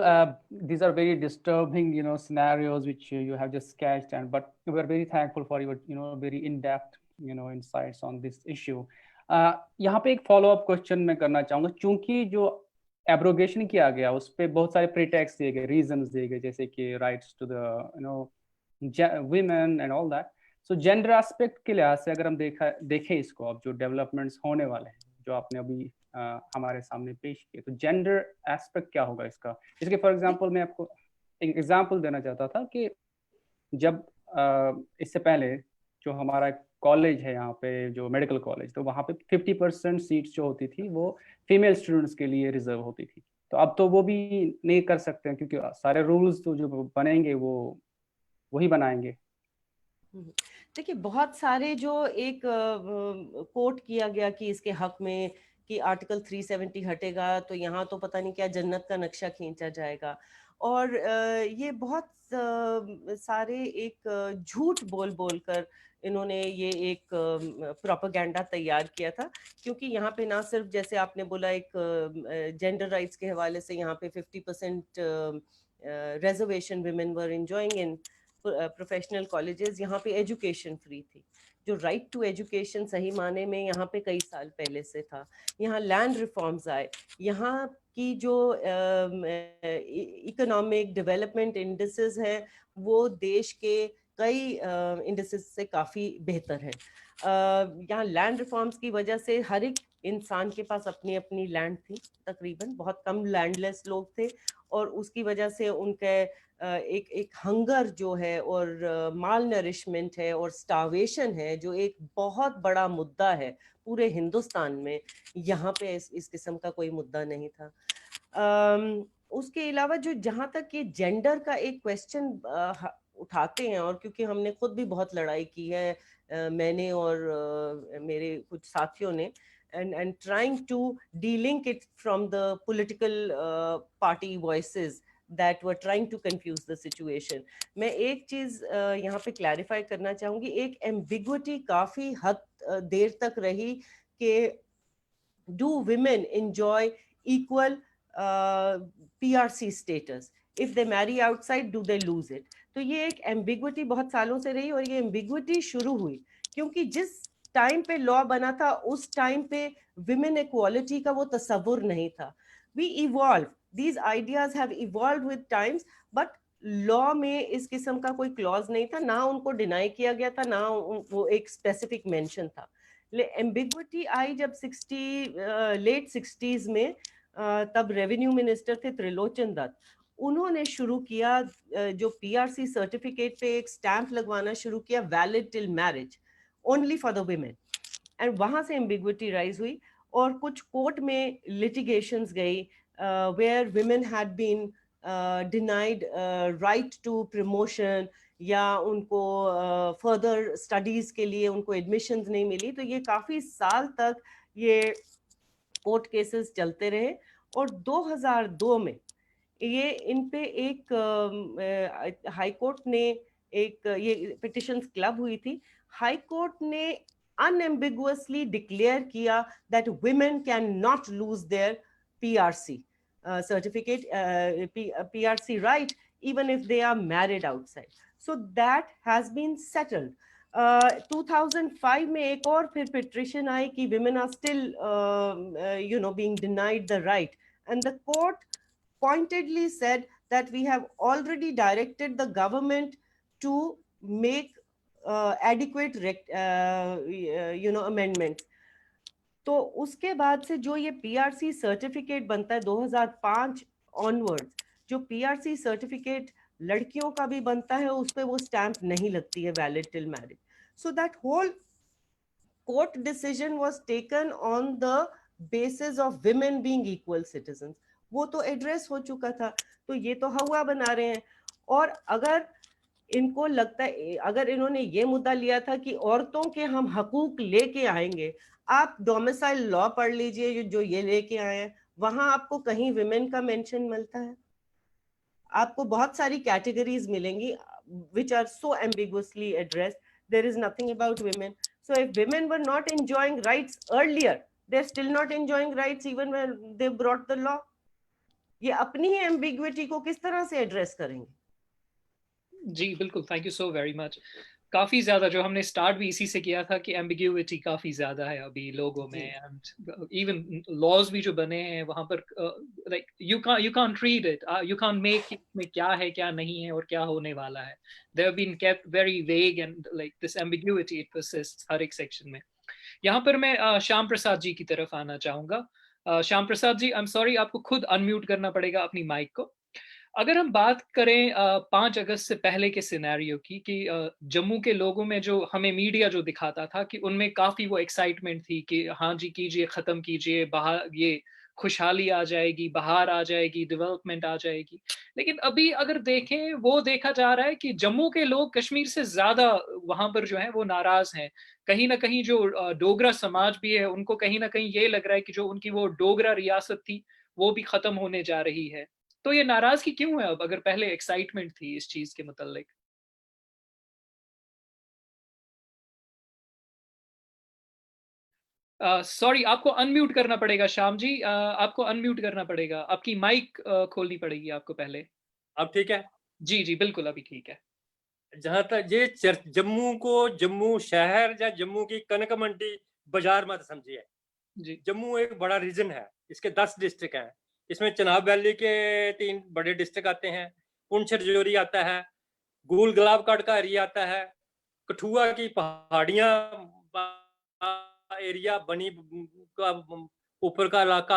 these are very disturbing, scenarios which you have just sketched, but we are very thankful for your, very in-depth, insights on this issue. यहाँ पे एक follow-up question मैं करना चाहूँगा, चूंकि जो एब्रोगेशन किया गया उस पे बहुत सारे प्रीटेक्स्ट दिए गए, रीजंस दिए गए, जैसे कि rights to the women and all that. So gender aspect के लिहाज से अगर हम देखें इसको, अब जो डेवलपमेंट्स होने वाले हैं जो आपने अभी हमारे सामने पेश किए, तो जेंडर एस्पेक्ट क्या होगा इसका? इसके फॉर एग्जांपल मैं आपको एक एग्जांपल देना चाहता था कि जब इससे पहले जो हमारा कॉलेज है यहाँ पे, जो मेडिकल कॉलेज, तो वहाँ पे 50% सीट्स जो होती थी वो फीमेल स्टूडेंट्स के लिए रिजर्व होती थी। तो अब तो वो भी नहीं कर सकते हैं, क्योंकि सारे रूल्स तो जो बनेंगे वो वही बनाएंगे। देखिए, बहुत सारे जो एक कोट किया गया कि इसके हक में कि आर्टिकल 370 हटेगा तो यहाँ तो पता नहीं क्या जन्नत का नक्शा खींचा जाएगा, और ये बहुत सारे एक झूठ बोल बोल कर इन्होंने ये एक प्रोपेगेंडा तैयार किया था। क्योंकि यहाँ पे ना सिर्फ जैसे आपने बोला एक जेंडर राइट्स के हवाले से यहाँ पे 50% reservation women were enjoying in professional colleges, यहाँ पे एजुकेशन फ्री थी। जो राइट टू एजुकेशन सही माने में यहाँ पे कई साल पहले से था। यहाँ लैंड रिफॉर्म्स आए, यहाँ की जो इकोनॉमिक डेवलपमेंट इंडिसेस है वो देश के कई इंडिसेस से काफ़ी बेहतर है। यहाँ लैंड रिफॉर्म्स की वजह से हर एक इंसान के पास अपनी अपनी लैंड थी, तकरीबन बहुत कम लैंडलेस लोग थे, और उसकी वजह से उनके एक हंगर जो है और माल नरिशमेंट है और स्टार्वेशन है, जो एक बहुत बड़ा मुद्दा है पूरे हिंदुस्तान में, यहाँ पे इस किस्म का कोई मुद्दा नहीं था। उसके अलावा जो जहाँ तक ये जेंडर का एक क्वेश्चन उठाते हैं, और क्योंकि हमने खुद भी बहुत लड़ाई की है, मैंने और मेरे कुछ साथियों ने, and trying to de-link it from the political party voices that were trying to confuse the situation. मैं एक चीज यहाँ पे क्लैरिफाई करना चाहूँगी, एक एम्बिग्विटी काफी हद देर तक रही कि do women enjoy equal PRC status? If they marry outside, do they lose it? तो ये एक एम्बिग्विटी बहुत सालों से रही, और ये एम्बिग्विटी शुरू हुई क्योंकि जिस टाइम पे लॉ बना था उस टाइम पे विमेन इक्वालिटी का वो तस्वुर नहीं था। We evolve, these ideas have evolve with times, but law में इस किस्म का कोई क्लॉज नहीं था, ना उनको डिनाई किया गया था, ना वो एक स्पेसिफिक मेंशन था। एम्बिग्विटी आई जब लेट 60s में, तब रेवेन्यू मिनिस्टर थे त्रिलोचन दत्त, उन्होंने शुरू किया जो पीआरसी सर्टिफिकेट पे एक स्टैंप लगवाना शुरू किया, valid till marriage, only for the women, and वहाँ से ambiguity rise हुई, और कुछ कोर्ट में litigations गई where women had been denied right to promotion, या उनको further studies के लिए उनको admissions नहीं मिली। तो ये काफ़ी साल तक ये कोर्ट केसेस चलते रहे, और 2002 में ये इन पे एक हाई कोर्ट ने एक ये पिटिशंस क्लब हुई थी, हाई कोर्ट ने unambiguously declare किया that women cannot lose their PRC certificate, PRC right even if they are married outside. So that has been settled. 2005 में एक और फिर petition आई कि women are still being denied the right, and the court pointedly said that we have already directed the government to make adequate amendments. तो उसके बाद से जो ये PRC सर्टिफिकेट बनता है 2005 ऑनवर्ड्स, जो PRC सर्टिफिकेट लड़कियों का भी बनता है, उस पे वो स्टैंप नहीं लगती है valid till marriage. So that whole court decision was taken on the basis of women being equal citizens. वो तो एड्रेस हो चुका था. तो ये तो हवा बना रहे हैं. और अगर इनको लगता है, अगर इन्होंने ये मुद्दा लिया था कि औरतों के हम हकूक लेके आएंगे, आप डोमिसाइल लॉ पढ़ लीजिए जो ये लेके आए हैं, वहां आपको कहीं विमेन का मेंशन मिलता है? आपको बहुत सारी कैटेगरीज मिलेंगी which are so ambiguously addressed. There is nothing about women. So if women were not enjoying rights earlier, they're still not enjoying rights even when they brought the law. ये अपनी ही ambiguity को किस तरह से address करेंगे? जी बिल्कुल, thank you so very much. काफी ज्यादा जो हमने स्टार्ट भी इसी से किया था कि एम्बिग्यूइटी काफी ज्यादा है अभी लोगों में, एंड इवन लॉज भी जो बने हैं वहां पर like you can't read it, you can't make में क्या है क्या नहीं है और क्या होने वाला है. They have been kept very vague and like this ambiguity it persists हर एक सेक्शन में. यहाँ पर मैं श्याम प्रसाद जी की तरफ आना चाहूंगा. Shyam Prasad ji, I am sorry, आपको खुद अनम्यूट करना पड़ेगा अपनी माइक को. अगर हम बात करें 5 अगस्त से पहले के सिनेरियो की, कि जम्मू के लोगों में जो हमें मीडिया जो दिखाता था कि उनमें काफी वो एक्साइटमेंट थी कि हाँ जी कीजिए, खत्म कीजिए, बाहर ये खुशहाली आ जाएगी, बाहर आ जाएगी, डेवलपमेंट आ जाएगी. लेकिन अभी अगर देखें, वो देखा जा रहा है कि जम्मू के लोग कश्मीर से ज्यादा वहां पर जो है वो नाराज हैं. कहीं ना कहीं जो डोगरा समाज भी है, उनको कहीं ना कहीं ये लग रहा है कि जो उनकी वो डोगरा रियासत थी वो भी खत्म होने जा रही है. तो ये नाराजगी क्यों है अब, अगर पहले एक्साइटमेंट थी इस चीज के मुतालिक? सॉरी, आपको अनम्यूट करना पड़ेगा श्याम जी, आपको अनम्यूट करना पड़ेगा, आपकी माइक खोलनी पड़ेगी आपको पहले. अब ठीक है? जी जी बिल्कुल, अभी ठीक है. जहां तक ये जम्मू को जम्मू शहर या जम्मू की कनक मंडी बाजार मत समझिए. जी, जम्मू एक बड़ा रीजन है, इसके 10 डिस्ट्रिक्ट हैं. इसमें चनाब वैली के 3 बड़े डिस्ट्रिक्ट आते हैं, पुंछ रजौरी आता है, गूल गुलाबगढ़ का एरिया आता है, कठुआ की पहाड़ियां एरिया, बनी का ऊपर का इलाका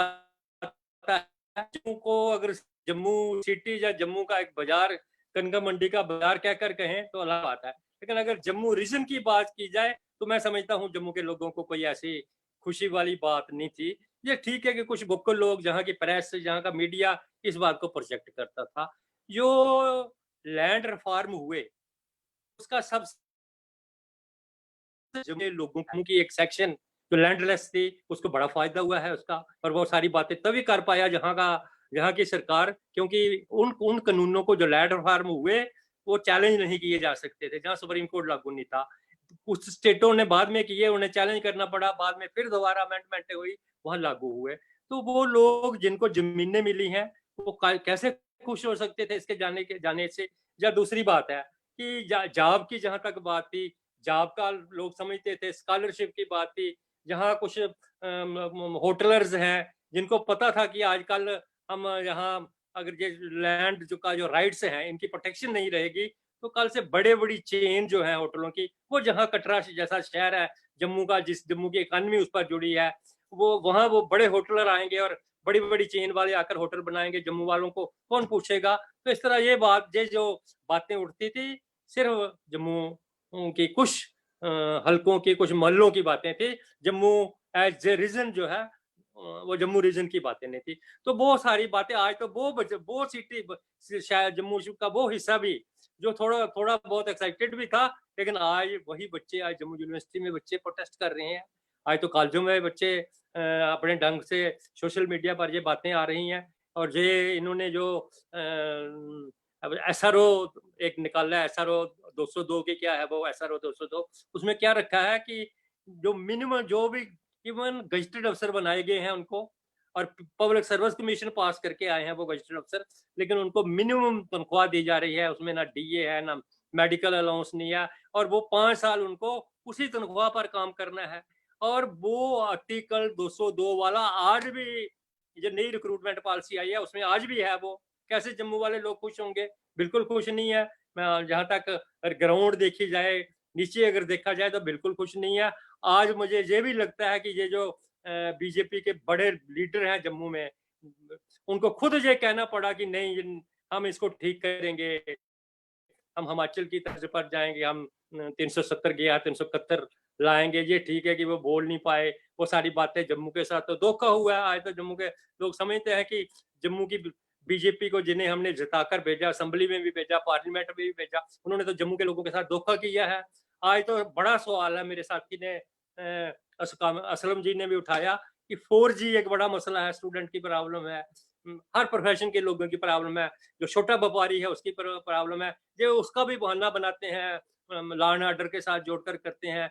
आता है. जम्मू को अगर जम्मू सिटी या जम्मू का एक बाजार, कनका मंडी का बाजार कहकर कहें तो अलग बात है. लेकिन अगर जम्मू रीजन की बात की जाए तो मैं समझता हूँ जम्मू के लोगों को कोई ऐसी खुशी वाली बात नहीं थी. ये ठीक है कि कुछ वोकल लोग, जहाँ की प्रेस, जहाँ का मीडिया इस बात को प्रोजेक्ट करता था. जो लैंड रिफॉर्म हुए उसका सब लोगों की एक सेक्शन जो लैंडलेस थी उसको बड़ा फायदा हुआ है उसका. और वो सारी बातें तभी कर पाया जहाँ की सरकार, क्योंकि उन कानूनों को जो लैंड रिफॉर्म हुए वो चैलेंज नहीं किए जा सकते थे, जहाँ सुप्रीम कोर्ट लागू नहीं था. कुछ स्टेटों ने बाद में किए, उन्हें चैलेंज करना पड़ा, बाद में फिर दोबारा अमेंडमेंट हुई, वहां लागू हुए. तो वो लोग जिनको जमीनें मिली हैं वो कैसे खुश हो सकते थे इसके जाने से. या दूसरी बात है कि जॉब की जहां तक बात थी, जॉब का लोग समझते थे, स्कॉलरशिप की बात थी. जहाँ कुछ होटलर्स हैं जिनको पता था कि आजकल हम यहाँ अगर ये लैंड जो राइट्स हैं इनकी प्रोटेक्शन नहीं रहेगी, तो कल से बड़ी चेन जो है होटलों की, वो जहाँ कटरा जैसा शहर है जम्मू का, जिस जम्मू की इकॉनमी उस पर जुड़ी है, वो वहाँ वो बड़े होटलर आएंगे और बड़ी चेन वाले आकर होटल बनाएंगे. जम्मू वालों को कौन पूछेगा? तो इस तरह ये जो बातें उठती थी सिर्फ जम्मू की कुछ हलकों की, कुछ मोहल्लों की बातें थी. जम्मू एज ए रीजन जो है वो जम्मू रीजन की बातें नहीं थी. तो वो सारी बातें आज तो वो सिटी शायद जम्मू का वो हिस्सा भी जो थोड़ा बहुत एक्साइटेड भी था, लेकिन आज वही बच्चे, आज जम्मू यूनिवर्सिटी में बच्चे प्रोटेस्ट कर रहे हैं. आज तो कॉलेजों में बच्चे अपने ढंग से सोशल मीडिया पर ये बातें आ रही हैं. और ये इन्होंने जो SRO एक निकाला है, SRO 202 के क्या है वो SRO 202, उसमें क्या रखा है कि जो मिनिमम जो भी इवन गजटेड अफसर बनाए गए हैं उनको और पब्लिक सर्विस कमीशन पास करके आए हैं वो गजेटेड अफसर, लेकिन उनको मिनिमम तनख्वाह दी जा रही है, उसमें ना डीए है ना मेडिकल अलाउंस नहीं है, और वो 5 साल उनको उसी तनख्वाह पर काम करना है। और वो आर्टिकल 202 वाला आज भी, जो नई रिक्रूटमेंट पॉलिसी आई है उसमें आज भी है वो। कैसे जम्मू वाले लोग खुश होंगे? बिल्कुल खुश नहीं है। मैं जहाँ तक ग्राउंड देखी जाए, नीचे अगर देखा जाए तो बिल्कुल खुश नहीं है। आज मुझे ये भी लगता है कि ये जो बीजेपी के बड़े लीडर हैं जम्मू में, उनको खुद ये कहना पड़ा कि नहीं, हम इसको ठीक करेंगे, हम हिमाचल की तर्ज पर जाएंगे, हम 370 गया 371 लाएंगे। ये ठीक है कि वो बोल नहीं पाए, वो सारी बातें जम्मू के साथ तो धोखा हुआ है। आज तो जम्मू के लोग समझते हैं कि जम्मू की बीजेपी को, जिन्हें हमने जिताकर भेजा, असेंबली में भी भेजा, पार्लियामेंट में भी भेजा, उन्होंने तो जम्मू के लोगों के साथ धोखा किया है। आज तो बड़ा सवाल है, मेरे साथी ने असलम जी ने भी उठाया कि 4G एक बड़ा मसला है, स्टूडेंट की प्रॉब्लम है, हर प्रोफेशन के लोगों की प्रॉब्लम है, जो छोटा व्यापारी है उसकी प्रॉब्लम है। जो उसका भी बहाना बनाते हैं, लॉ एंड ऑर्डर के साथ जोड़कर करते हैं।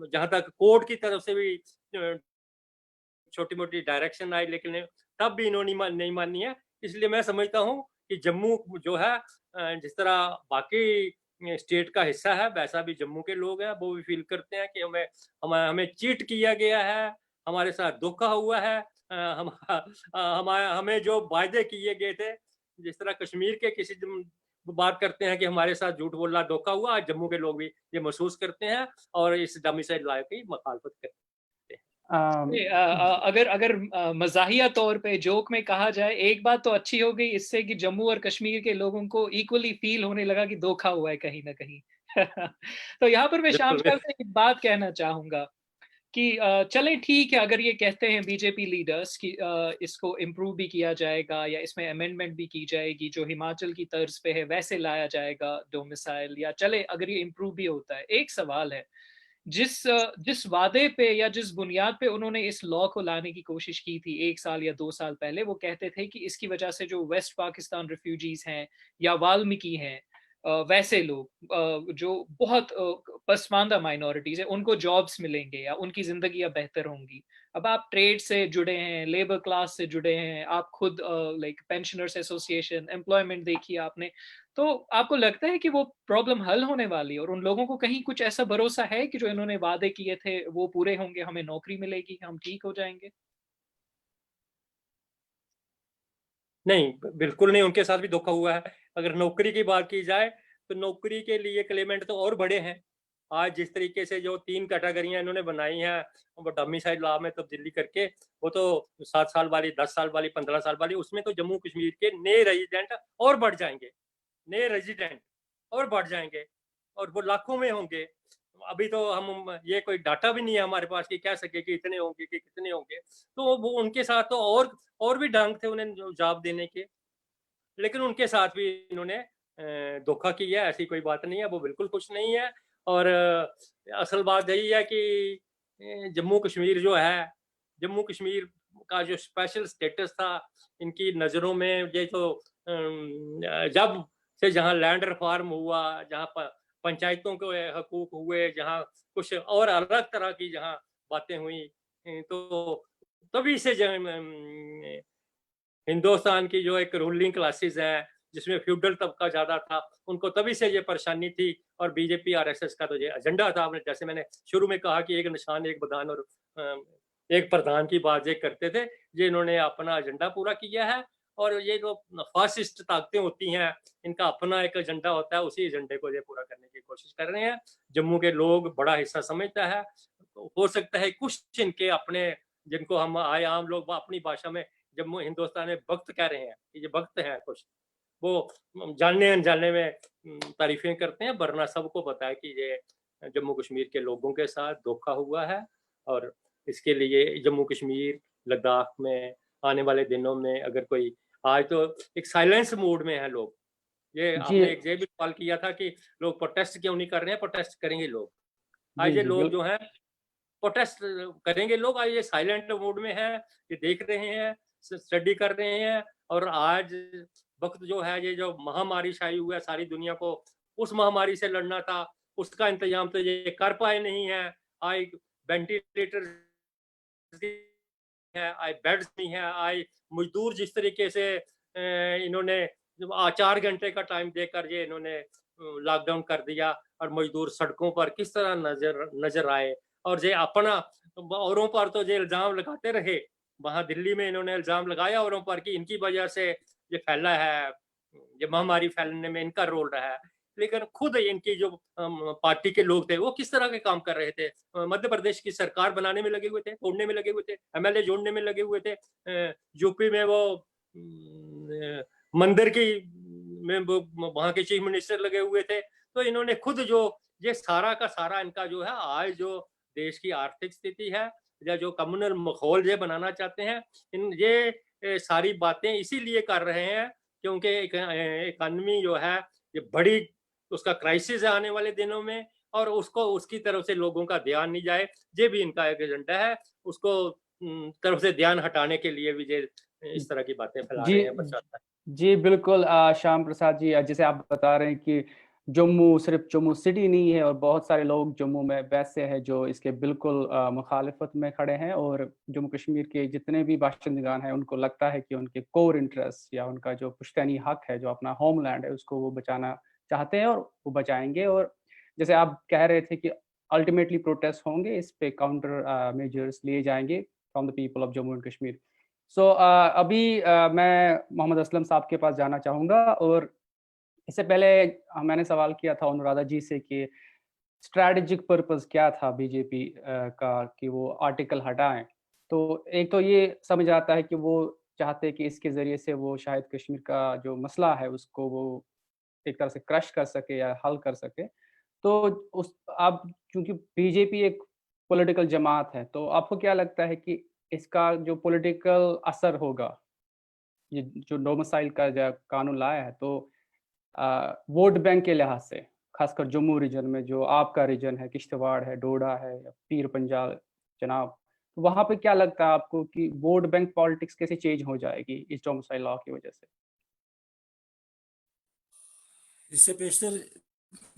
जहां तक कोर्ट की तरफ से भी छोटी मोटी डायरेक्शन आई, लेकिन तब भी इन्होंने नहीं मानी है। इसलिए मैं समझता हूँ कि जम्मू जो है, जिस तरह बाकी स्टेट का हिस्सा है, वैसा भी जम्मू के लोग हैं, वो भी फील करते हैं कि हमें चीट किया गया है, हमारे साथ धोखा हुआ है। हमें जो वायदे किए गए थे, जिस तरह कश्मीर के किसी बात करते हैं कि हमारे साथ झूठ बोलना धोखा हुआ, आज जम्मू के लोग भी ये महसूस करते हैं और इस डोमिसाइल लॉ की मुखालफत करते हैं। अगर मज़ाहिया तौर पे जोक में कहा जाए, एक बात तो अच्छी हो गई इससे कि जम्मू और कश्मीर के लोगों को इक्वली फील होने लगा कि धोखा हुआ है कहीं ना कहीं। तो यहाँ पर मैं शाम से एक बात कहना चाहूंगा कि चलें ठीक है, अगर ये कहते हैं बीजेपी लीडर्स कि इसको इम्प्रूव भी किया जाएगा या इसमें अमेंडमेंट भी की जाएगी, जो हिमाचल की तर्ज पे है वैसे लाया जाएगा डोमिसाइल, या चले अगर ये इम्प्रूव भी होता है, एक सवाल है, जिस वादे पे या जिस बुनियाद पे उन्होंने इस लॉ को लाने की कोशिश की थी 1 साल या 2 साल पहले, वो कहते थे कि इसकी वजह से जो वेस्ट पाकिस्तान रिफ्यूजीज हैं या वाल्मीकि हैं, वैसे लोग जो बहुत पसमानदा माइनॉरिटीज है, उनको जॉब्स मिलेंगे या उनकी जिंदगियां बेहतर होंगी। अब आप ट्रेड से जुड़े हैं, लेबर क्लास से जुड़े हैं, आप खुद लाइक पेंशनर्स एसोसिएशन, एम्प्लॉयमेंट देखिए आपने, तो आपको लगता है कि वो प्रॉब्लम हल होने वाली है और उन लोगों को कहीं कुछ ऐसा भरोसा है कि जो इन्होंने वादे किए थे वो पूरे होंगे, हमें नौकरी मिलेगी, हम ठीक हो जाएंगे? नहीं, बिल्कुल नहीं, उनके साथ भी धोखा हुआ है। अगर नौकरी की बात की जाए तो नौकरी के लिए क्लेमेंट तो और बड़े हैं। आज जिस तरीके से जो 3 कैटेगरियां इन्होंने बनाई हैं, वो डोमिसाइल लॉ में तब्दीली करके, वो तो 7 साल वाली, 10 साल वाली, 15 साल वाली, उसमें तो जम्मू कश्मीर के नए रेजिडेंट और बढ़ जाएंगे, नए रेजिडेंट और बढ़ जाएंगे और वो लाखों में होंगे। अभी तो हम ये कोई डाटा भी नहीं है हमारे पास कि कह सके कि इतने होंगे कि कितने होंगे। तो वो उनके साथ तो और भी ढंग थे उन्हें जवाब देने के, लेकिन उनके साथ भी इन्होंने धोखा किया, ऐसी कोई बात नहीं है, वो बिल्कुल खुश नहीं है। और असल बात यही है कि जम्मू कश्मीर जो है, जम्मू कश्मीर का जो स्पेशल स्टेटस था इनकी नज़रों में, ये तो जब से जहाँ लैंड रिफॉर्म हुआ, जहाँ पंचायतों के हकूक हुए, जहाँ कुछ और अलग तरह की जहाँ बातें हुई, तो तभी से हिंदुस्तान की जो एक रूलिंग क्लासेस है, जिसमें फ्यूडल तबका ज्यादा था, उनको तभी से ये परेशानी थी। और बीजेपी आरएसएस का तो ये एजेंडा था। जैसे मैंने शुरू में कहा कि एक निशान, एक बदान और एक प्रधान की बात ये करते थे, ये इन्होंने अपना एजेंडा पूरा किया है। और ये जो फासिस्ट ताकतें होती हैं, इनका अपना एक एजेंडा होता है, उसी एजेंडे को ये पूरा करने की कोशिश कर रहे हैं। जम्मू के लोग बड़ा हिस्सा समझता है, तो हो सकता है कुछ इनके अपने, जिनको हम आम लोग अपनी भाषा में जम्मू हिंदुस्तान में भक्त कह रहे हैं कि ये भक्त हैं, कुछ वो जानने अनजाने में तारीफें करते हैं, वरना सबको पता है कि ये जम्मू कश्मीर के लोगों के साथ धोखा हुआ है। और इसके लिए जम्मू कश्मीर, लद्दाख में आने वाले दिनों में अगर कोई, आज तो एक साइलेंस मोड में है लोग। ये आपने एक ये भी सवाल किया था कि लोग प्रोटेस्ट क्यों नहीं कर रहे हैं, प्रोटेस्ट करेंगे लोग। आज ये लोग जो हैं प्रोटेस्ट करेंगे लोग, आज ये साइलेंट मोड में है, ये देख रहे हैं, स्टडी कर रहे हैं। और आज वक्त जो है, ये जो महामारी छाई हुई है सारी दुनिया को, उस महामारी से लड़ना था, उसका इंतजाम तो ये कर पाए नहीं है। आज वेंटिलेटर है, आए बेड्स नहीं है, आए मजदूर जिस तरीके से इन्होंने 4 घंटे का टाइम देकर ये इन्होंने लॉकडाउन कर दिया और मजदूर सड़कों पर किस तरह नजर आए। और ये अपना औरों पर तो ये इल्जाम लगाते रहे, वहां दिल्ली में इन्होंने इल्जाम लगाया औरों पर कि इनकी वजह से ये फैला है, ये महामारी फैलने में इनका रोल रहा है। लेकिन खुद इनकी जो पार्टी के लोग थे वो किस तरह के काम कर रहे थे? मध्य प्रदेश की सरकार बनाने में लगे हुए थे, तोड़ने में लगे हुए थे, एमएलए जोड़ने में लगे हुए थे। यूपी में वो मंदिर की में वहां के चीफ मिनिस्टर लगे हुए थे। तो इन्होंने खुद जो ये सारा का सारा इनका जो है आज जो देश की आर्थिक स्थिति है या जो कम्युनल माहौल ये बनाना चाहते हैं, ये सारी बातें इसीलिए कर रहे हैं क्योंकि इकॉनमी जो है ये बड़ी उसका क्राइसिस है आने वाले दिनों में, और उसको उसकी तरफ से लोगों का ध्यान नहीं जाए, ये भी इनका एक एजेंडा है। उसको तरफ से ध्यान हटाने के लिए भी ये इस तरह की बातें फैला रहे हैं। जी बिल्कुल श्याम प्रसाद जी, जैसे आप बता रहे हैं कि जम्मू सिर्फ जम्मू सिटी नहीं है और बहुत सारे लोग जम्मू में वैसे हैं जो इसके बिल्कुल मुखालिफत में खड़े हैं, और जम्मू कश्मीर के जितने भी बाशिंदगान हैं उनको लगता है कि उनके कोर इंटरेस्ट या उनका जो पुश्तैनी हक है, जो अपना होमलैंड है, उसको वो बचाना चाहते हैं और वो बचाएंगे। और जैसे आप कह रहे थे कि अल्टीमेटली प्रोटेस्ट होंगे, इस पे काउंटर मेजर्स लिए जाएंगे from the people of Jammu and Kashmir. So अभी मैं मोहम्मद असलम साहब के पास जाना चाहूँगा, और इससे पहले मैंने सवाल किया था अनुराधा जी से कि स्ट्रैटेजिक पर्पस क्या था बीजेपी का कि वो आर्टिकल हटाएं। तो एक तो ये समझ आता है कि वो चाहते हैं कि इसके ज़रिए से वो शायद कश्मीर का जो मसला है उसको वो एक तरह से क्रश कर सके या हल कर सके। तो उस अब चूँकि बीजेपी एक पॉलिटिकल जमात है, तो आपको क्या लगता है कि इसका जो पॉलिटिकल असर होगा, ये जो डोमिसाइल का जो कानून लाया है, तो वोट बैंक के लिहाज से खासकर जम्मू रीजन में जो आपका रीजन है, किश्तवाड़ है, डोडा है या पीर पंजाल जनाब, तो वहाँ पे क्या लगता है आपको कि वोट बैंक पॉलिटिक्स कैसे चेंज हो जाएगी इस डोमिसाइल लॉ की वजह से? इससे पेशतर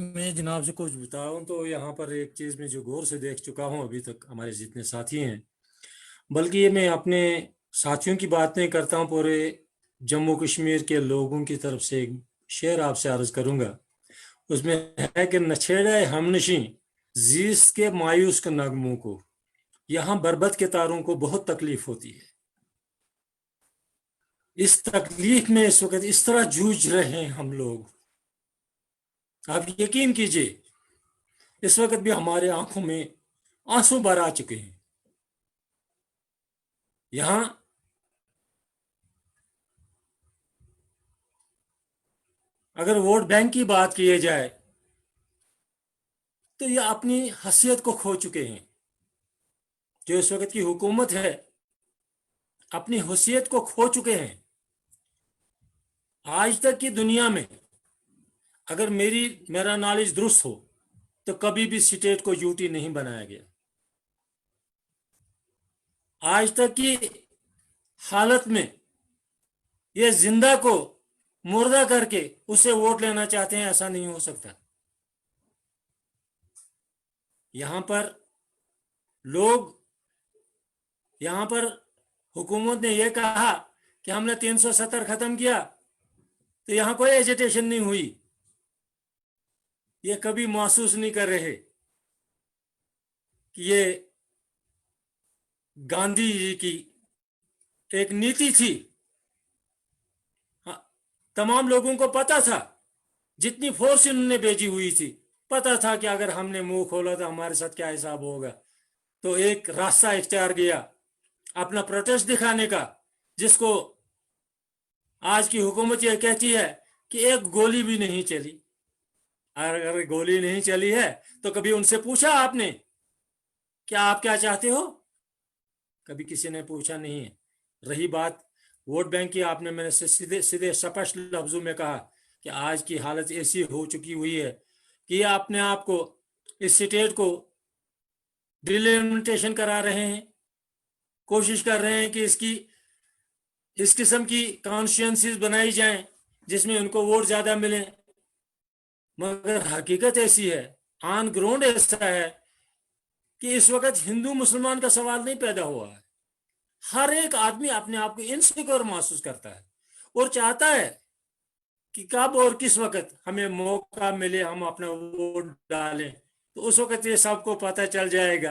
मैं जनाब से कुछ बताऊं तो यहाँ पर एक चीज़ में जो गौर से देख चुका हूँ अभी तक हमारे जितने साथी हैं, बल्कि ये मैं अपने साथियों की बात नहीं करता हूँ, पूरे जम्मू कश्मीर के लोगों की तरफ से एक शेर आपसे अर्ज करूंगा। उसमें है कि नछेड़े हमनशी जीस के मायूस के नगमों को, यहाँ बरबत के तारों को बहुत तकलीफ होती है। इस तकलीफ में इस वक्त इस तरह जूझ रहे हैं हम लोग, आप यकीन कीजिए इस वक्त भी हमारे आंखों में आंसू भर आ चुके हैं। यहां अगर वोट बैंक की बात की जाए तो ये अपनी हैसियत को खो चुके हैं। जो इस वक्त की हुकूमत है अपनी हैसियत को खो चुके हैं। आज तक की दुनिया में अगर मेरा नॉलेज दुरुस्त हो तो कभी भी स्टेट को यूटी नहीं बनाया गया। आज तक की हालत में ये जिंदा को मुर्दा करके उससे वोट लेना चाहते हैं, ऐसा नहीं हो सकता। यहां पर हुकूमत ने यह कहा कि हमने 370 खत्म किया, तो यहां कोई एजिटेशन नहीं हुई। ये कभी महसूस नहीं कर रहे कि ये गांधी जी की एक नीति थी। तमाम लोगों को पता था, जितनी फोर्स इन्होंने भेजी हुई थी, पता था कि अगर हमने मुंह खोला तो हमारे साथ क्या हिसाब होगा। तो एक रास्ता इख्तियार किया अपना प्रोटेस्ट दिखाने का, जिसको आज की हुकूमत यह कहती है कि एक गोली भी नहीं चली। अगर गोली नहीं चली है तो कभी उनसे पूछा आपने कि आप क्या चाहते हो? कभी किसी ने पूछा नहीं है। रही बात वोट बैंक की, आपने मैंने सीधे स्पष्ट लफ्जों में कहा कि आज की हालत ऐसी हो चुकी हुई है कि अपने आप को इस स्टेट को डिलिमिटेशन करा रहे हैं, कोशिश कर रहे हैं कि इस किस्म की कॉन्स्टिट्यूएंसीज बनाई जाएं जिसमें उनको वोट ज्यादा मिले। मगर हकीकत ऐसी है, ऑन ग्राउंड ऐसा है कि इस वक्त हिंदू मुसलमान का सवाल नहीं पैदा हुआ है। हर एक आदमी अपने आप को इनसिक्योर महसूस करता है और चाहता है कि कब और किस वक्त हमें मौका मिले हम अपना वोट डालें, तो उस वक्त ये सबको पता चल जाएगा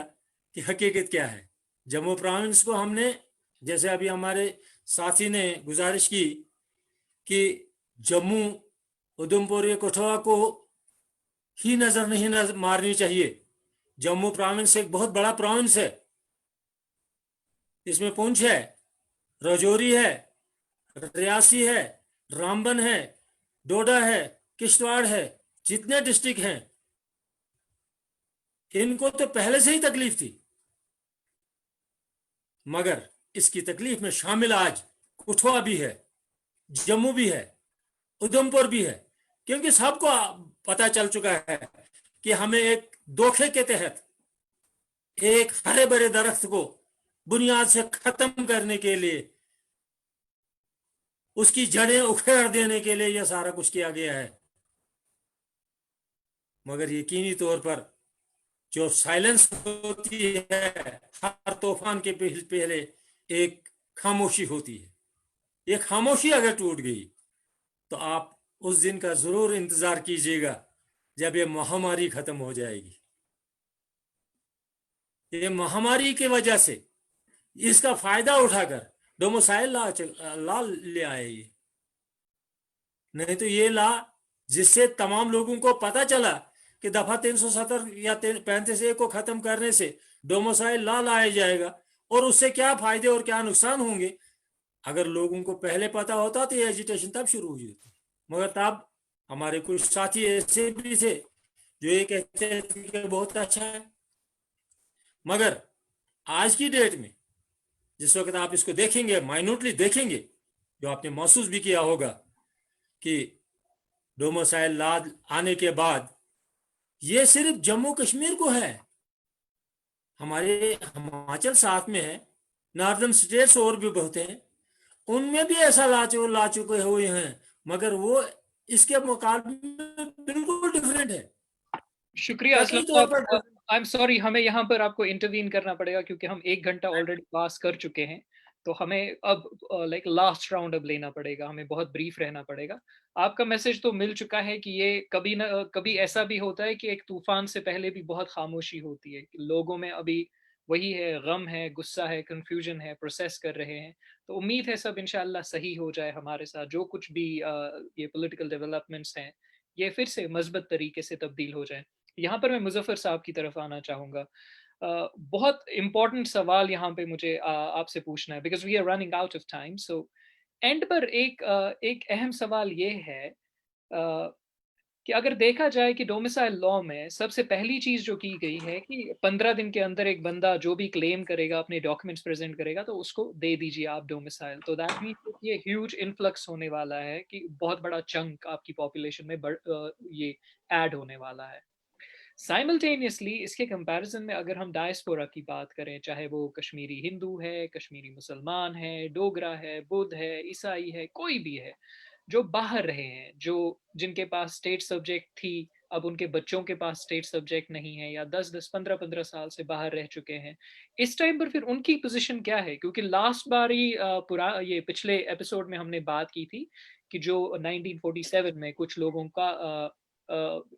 कि हकीकत क्या है। जम्मू प्रोविंस को हमने, जैसे अभी हमारे साथी ने गुजारिश की कि जम्मू, उधमपुर, या कठुआ को ही नजर नहीं मारनी चाहिए। जम्मू प्रोविंस एक बहुत बड़ा प्रोविंस है, इसमें पुंछ है, राजौरी है, रियासी है, रामबन है, डोडा है, किश्तवाड़ है, जितने डिस्ट्रिक्ट हैं इनको तो पहले से ही तकलीफ थी, मगर इसकी तकलीफ में शामिल आज कठुआ भी है, जम्मू भी है, उधमपुर भी है, क्योंकि सबको पता चल चुका है कि हमें एक धोखे के तहत एक हरे भरे दरख्त को बुनियाद से खत्म करने के लिए, उसकी जड़ें उखेड़ देने के लिए यह सारा कुछ किया गया है। मगर यकीनी तौर पर जो साइलेंस होती है हर तूफान के पहले एक खामोशी होती है। ये खामोशी अगर टूट गई तो आप उस दिन का जरूर इंतजार कीजिएगा जब ये महामारी खत्म हो जाएगी। ये महामारी की वजह से इसका फायदा उठाकर डोमिसाइल लॉ ले आए ये, नहीं तो ये लॉ जिससे तमाम लोगों को पता चला कि दफा 370 या 35A को खत्म करने से डोमिसाइल लॉ लाया जाएगा और उससे क्या फायदे और क्या नुकसान होंगे, अगर लोगों को पहले पता होता तो ये एजिटेशन तब शुरू हुई होती। मगर तब हमारे कुछ साथी ऐसे भी थे जो ये कहते थे कि बहुत अच्छा है। मगर आज की डेट में जिस वक्त आप इसको देखेंगे, माइन्यूटली देखेंगे, जो आपने महसूस भी किया होगा कि डोमिसाइल लॉ आने के बाद ये सिर्फ जम्मू कश्मीर को है, हमारे हिमाचल साथ में है, नॉर्दर्न स्टेट्स और भी बहुत हैं, उनमें भी ऐसा ला चुके हुए हैं, मगर वो इसके मुकाबले बिल्कुल डिफरेंट है। शुक्रिया असलम साहब। आई एम सॉरी, हमें यहाँ पर आपको इंटरवीन करना पड़ेगा क्योंकि हम 1 घंटा ऑलरेडी पास कर चुके हैं, तो हमें अब लाइक लास्ट राउंड अब लेना पड़ेगा, हमें बहुत ब्रीफ रहना पड़ेगा। आपका मैसेज तो मिल चुका है कि ये कभी ना कभी ऐसा भी होता है कि एक तूफान से पहले भी बहुत खामोशी होती है, लोगों में अभी वही है, गम है, गुस्सा है, कंफ्यूजन है, प्रोसेस कर रहे हैं। तो उम्मीद है सब इंशाल्लाह सही हो जाए हमारे साथ, जो कुछ भी ये पॉलिटिकल डेवलपमेंट्स हैं ये फिर से मस्बत तरीके से तब्दील हो जाए। यहाँ पर मैं मुजफ्फर साहब की तरफ आना चाहूँगा। बहुत इम्पोर्टेंट सवाल यहाँ पे मुझे आपसे पूछना है, because we are running out of time. So end पर एक अहम सवाल ये है कि अगर देखा जाए कि डोमिसाइल लॉ में सबसे पहली चीज जो की गई है कि 15 दिन के अंदर एक बंदा जो भी क्लेम करेगा, अपने डॉक्यूमेंट्स प्रेजेंट करेगा, तो उसको दे दीजिए आप डोमिसाइल। तो दैट मीन्स ये ह्यूज इन्फ्लक्स होने वाला है कि बहुत बड़ा चंक आपकी पॉपुलेशन में ये ऐड होने वाला है। साइमल्टेनियसली इसके कंपैरिजन में अगर हम डायस्पोरा की बात करें, चाहे वो कश्मीरी हिंदू है, कश्मीरी मुसलमान है, डोगरा है, बुद्ध है, ईसाई है, कोई भी है जो बाहर रहे हैं, जो जिनके पास स्टेट सब्जेक्ट थी, अब उनके बच्चों के पास स्टेट सब्जेक्ट नहीं है, या 10-10 15-15 साल से बाहर रह चुके हैं, इस टाइम पर फिर उनकी पोजीशन क्या है? क्योंकि लास्ट बार ही ये पिछले एपिसोड में हमने बात की थी कि जो 1947 में कुछ लोगों का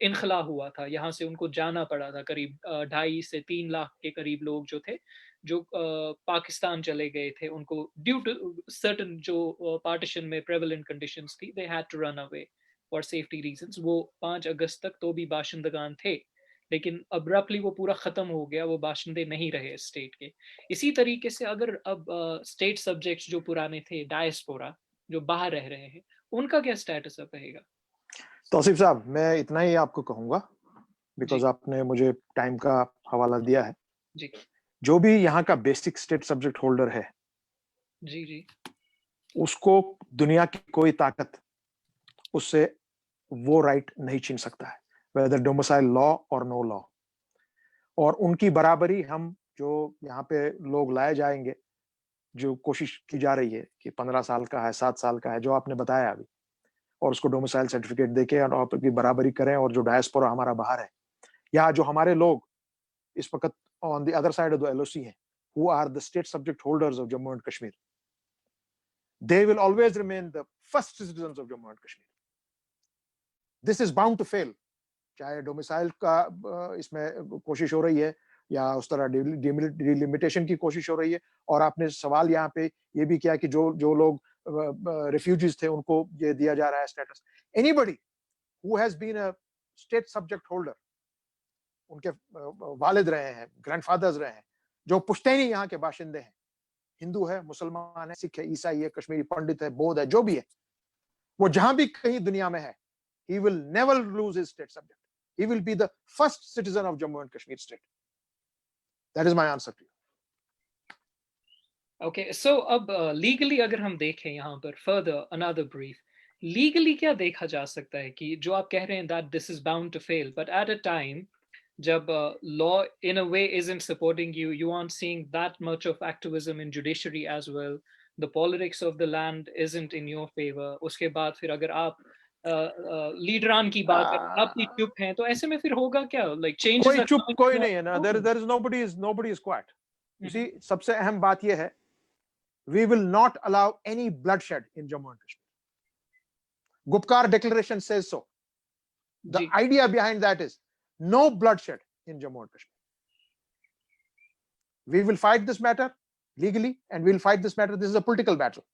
इनखला हुआ था, यहाँ से उनको जाना पड़ा था, करीब 2.5 से 3 लाख के करीब लोग जो थे, जो पाकिस्तान चले गए थे, उनको ड्यू टू सर्टन जो पार्टीशन में प्रेवलेंट कंडीशंस थी, they had to run away for safety reasons. वो 5 अगस्त तक तो भी बाशिंदगान थे, लेकिन अब्रप्टली वो पूरा खत्म हो गया, वो बाशिंदे नहीं रहे स्टेट के। इसी तरीके से अगर अब स्टेट सब्जेक्ट्स जो पुराने थे, डायस्पोरा जो बाहर रह रहे हैं, उनका क्या स्टेटस अब रहेगा? तौसीफ साहब, मैं इतना ही आपको कहूंगा, बिकॉज जी आपने मुझे टाइम का हवाला दिया है। जी जो भी यहाँ का बेसिक स्टेट सब्जेक्ट होल्डर है, जी जी उसको दुनिया की कोई ताकत उससे वो राइट नहीं छीन सकता है, वेदर डोमिसाइल लॉ और नो लॉ। और उनकी बराबरी हम जो यहाँ पे लोग लाए जाएंगे, जो कोशिश की जा रही है कि 15 साल का है, 7 साल का है, जो आपने बताया अभी, और उसको डोमिसाइल सर्टिफिकेट देके और आपकी बराबरी करें, और जो डायस्पोरा हमारा बाहर है, या जो हमारे लोग इस वक्त on the other side of the LOC हैं, who are the state subject holders of Jammu and Kashmir. They will always remain the first citizens of Jammu and Kashmir. This is bound to fail. चाहे domicile का इसमें कोशिश हो रही है या उस तरह डिलिमिटेशन की कोशिश हो रही है, और आपने सवाल यहाँ पे ये भी किया कि जो लोग रिफ्यूजीज थे उनको ये दिया जा रहा है status. Anybody who has been a state subject holder, उनके वालिद रहे हैं, ग्रैंडफादर्स रहे हैं, जो पुश्तैनी यहाँ के बाशिंदे हैं, हिंदू है, मुसलमान है, सिख है, ईसाई है, कश्मीरी पंडित है, बौद्ध है, जो भी है, वो जहां भी कहीं दुनिया में है, he will never lose his state subject. He will be the first citizen of Jammu and Kashmir state. That is my answer to you. Okay, so अब legally अगर हम देखें यहाँ पर further another brief, legally क्या देखा जा सकता है कि जो आप कह रहे हैं that this is bound to fail, but at a time जब law in a way isn't supporting you, you aren't seeing that much of activism in judiciary as well, the politics of the land isn't in your favor, उसके बाद फिर अगर आप लीडरान की बात करें, आप चुप हैं, तो ऐसे में फिर होगा क्या? Like changes कोई चुप कोई नहीं है ना. There is nobody is quiet. You see, सबसे अहम बात यह है, we will not allow any bloodshed in Jammu and Kashmir. Gupkar Declaration says so. The idea behind that is no bloodshed in Jammu and Kashmir. We will fight this matter legally, and we will fight this matter. This is a political battle.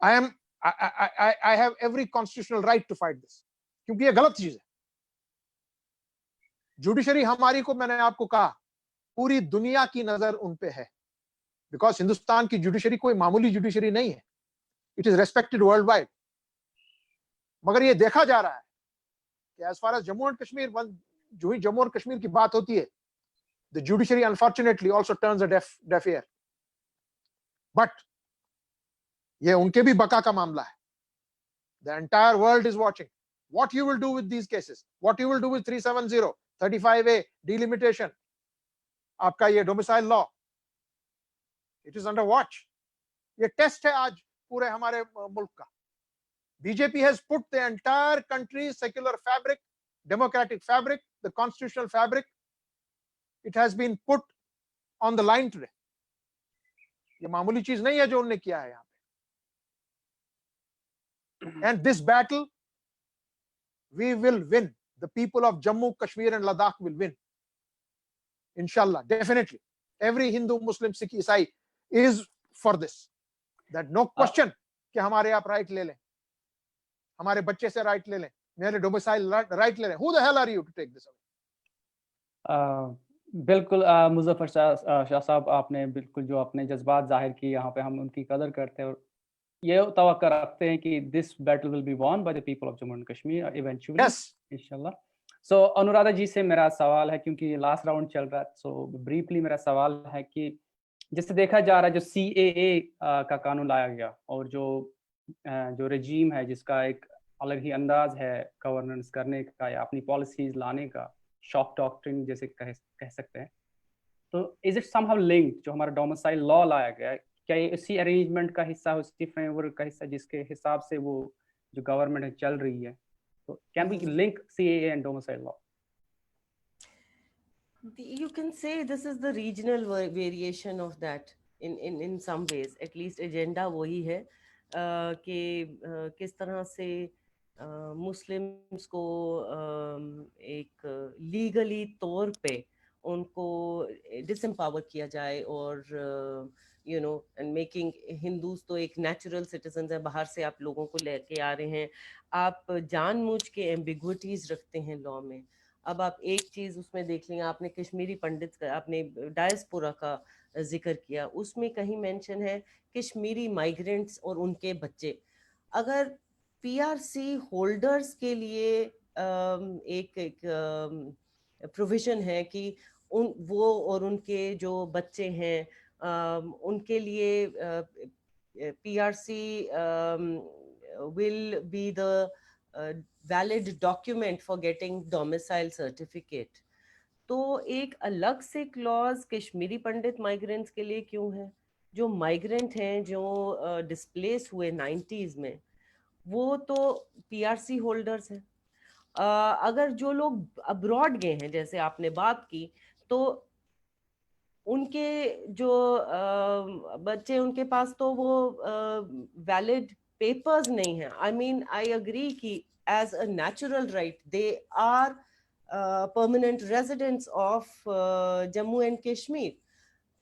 I have every constitutional right to fight this, क्योंकि ये गलत चीज है. Judiciary हमारी को, मैंने आपको कहा, पूरी दुनिया की नजर उन पे है, बिकॉज हिंदुस्तान की जुडिशरी कोई मामूली जुडिशरी नहीं है. It is respected world wide. मगर ये देखा जा रहा है कि as far as Jammu and Kashmir, जो ही जम्मू और कश्मीर की बात होती है, the judiciary unfortunately also turns a deaf ear. But ये उनके भी बका का मामला है. The entire world is watching what you will do with these cases, what you will do with 370, 35A, delimitation, आपका ये domicile law. It is under watch. ये टेस्ट है आज पूरे हमारे मुल्क का. BJP has put the entire country's secular fabric, democratic fabric, the constitutional fabric, it has been put on the line today. ये मामूली चीज नहीं है जो उन्होंने किया है यहाँ पे. And this battle we will win. The people of Jammu, Kashmir and Ladakh will win. Inshallah, definitely. Every Hindu, Muslim, Sikh, Isai is for this. That no question कि हमारे आप राइट ले लें, हमारे बच्चे से राइट ले लें, मेरे डोमिसाइल राइट ले लें. Who the hell are you to take this away? बिल्कुल मुजफ्फर शाह साहब, आपने बिल्कुल जो अपने जज्बात जाहिर किए, यहाँ पे हम उनकी कदर करते हैं और ये तवक्को रखते हैं कि this battle will be won by the people of Jammu and Kashmir eventually, इंशाल्लाह. सो अनुराधा जी से मेरा सवाल है, क्योंकि ये लास्ट राउंड चल रहा है, सो ब्रीफली मेरा सवाल है कि जिससे देखा जा रहा है, जो CAA का कानून लाया गया और जो रजीम है जिसका एक अलग ही अंदाज है गवर्नेंस करने का या अपनी पॉलिसीज लाने का, शॉक डॉक्ट्रिन जैसे कह सकते हैं, तो इज इट समहाउ लिंक्ड जो हमारा डोमिसाइल लॉ लाया गया है, क्या ये इसी अरेंजमेंट का हिस्सा, उसी फ्रेमवर्क का हिस्सा जिसके हिसाब से वो जो गवर्नमेंट चल रही है? तो can we link CAA and domicile law? You can say this is the regional variation of that in some ways. At least agenda वही है कि किस तरह से मुस्लिम्स को एक लीगली तौर पे उनको डिसएम्पावर किया जाए और you know and making Hindus तो एक नेचुरल सिटीजन है, बाहर से आप लोगों को लेके आ रहे हैं, आप जानबूझ के एम्बिग्विटीज रखते हैं लॉ में. अब आप एक चीज़ उसमें देख लेंगे, आपने कश्मीरी पंडित का, आपने डायस्पोरा का जिक्र किया, उसमें कहीं मेंशन है कश्मीरी माइग्रेंट्स और उनके बच्चे. अगर PRC होल्डर्स के लिए एक प्रोविजन है कि वो और उनके जो बच्चे हैं उनके लिए PRC will be the valid document for getting domicile certificate. तो एक अलग से क्लॉज कश्मीरी पंडित माइग्रेंट्स के लिए क्यों है? जो माइग्रेंट हैं, जो डिस्प्लेस हुए 90s में, वो तो PRC होल्डर्स हैं. अगर जो लोग अब्रॉड गए हैं, जैसे आपने बात की, तो उनके जो बच्चे, उनके पास तो वो वैलिड पेपर्स नहीं है. आई मीन आई एग्री कि as a natural right they are permanent residents of Jammu and Kashmir,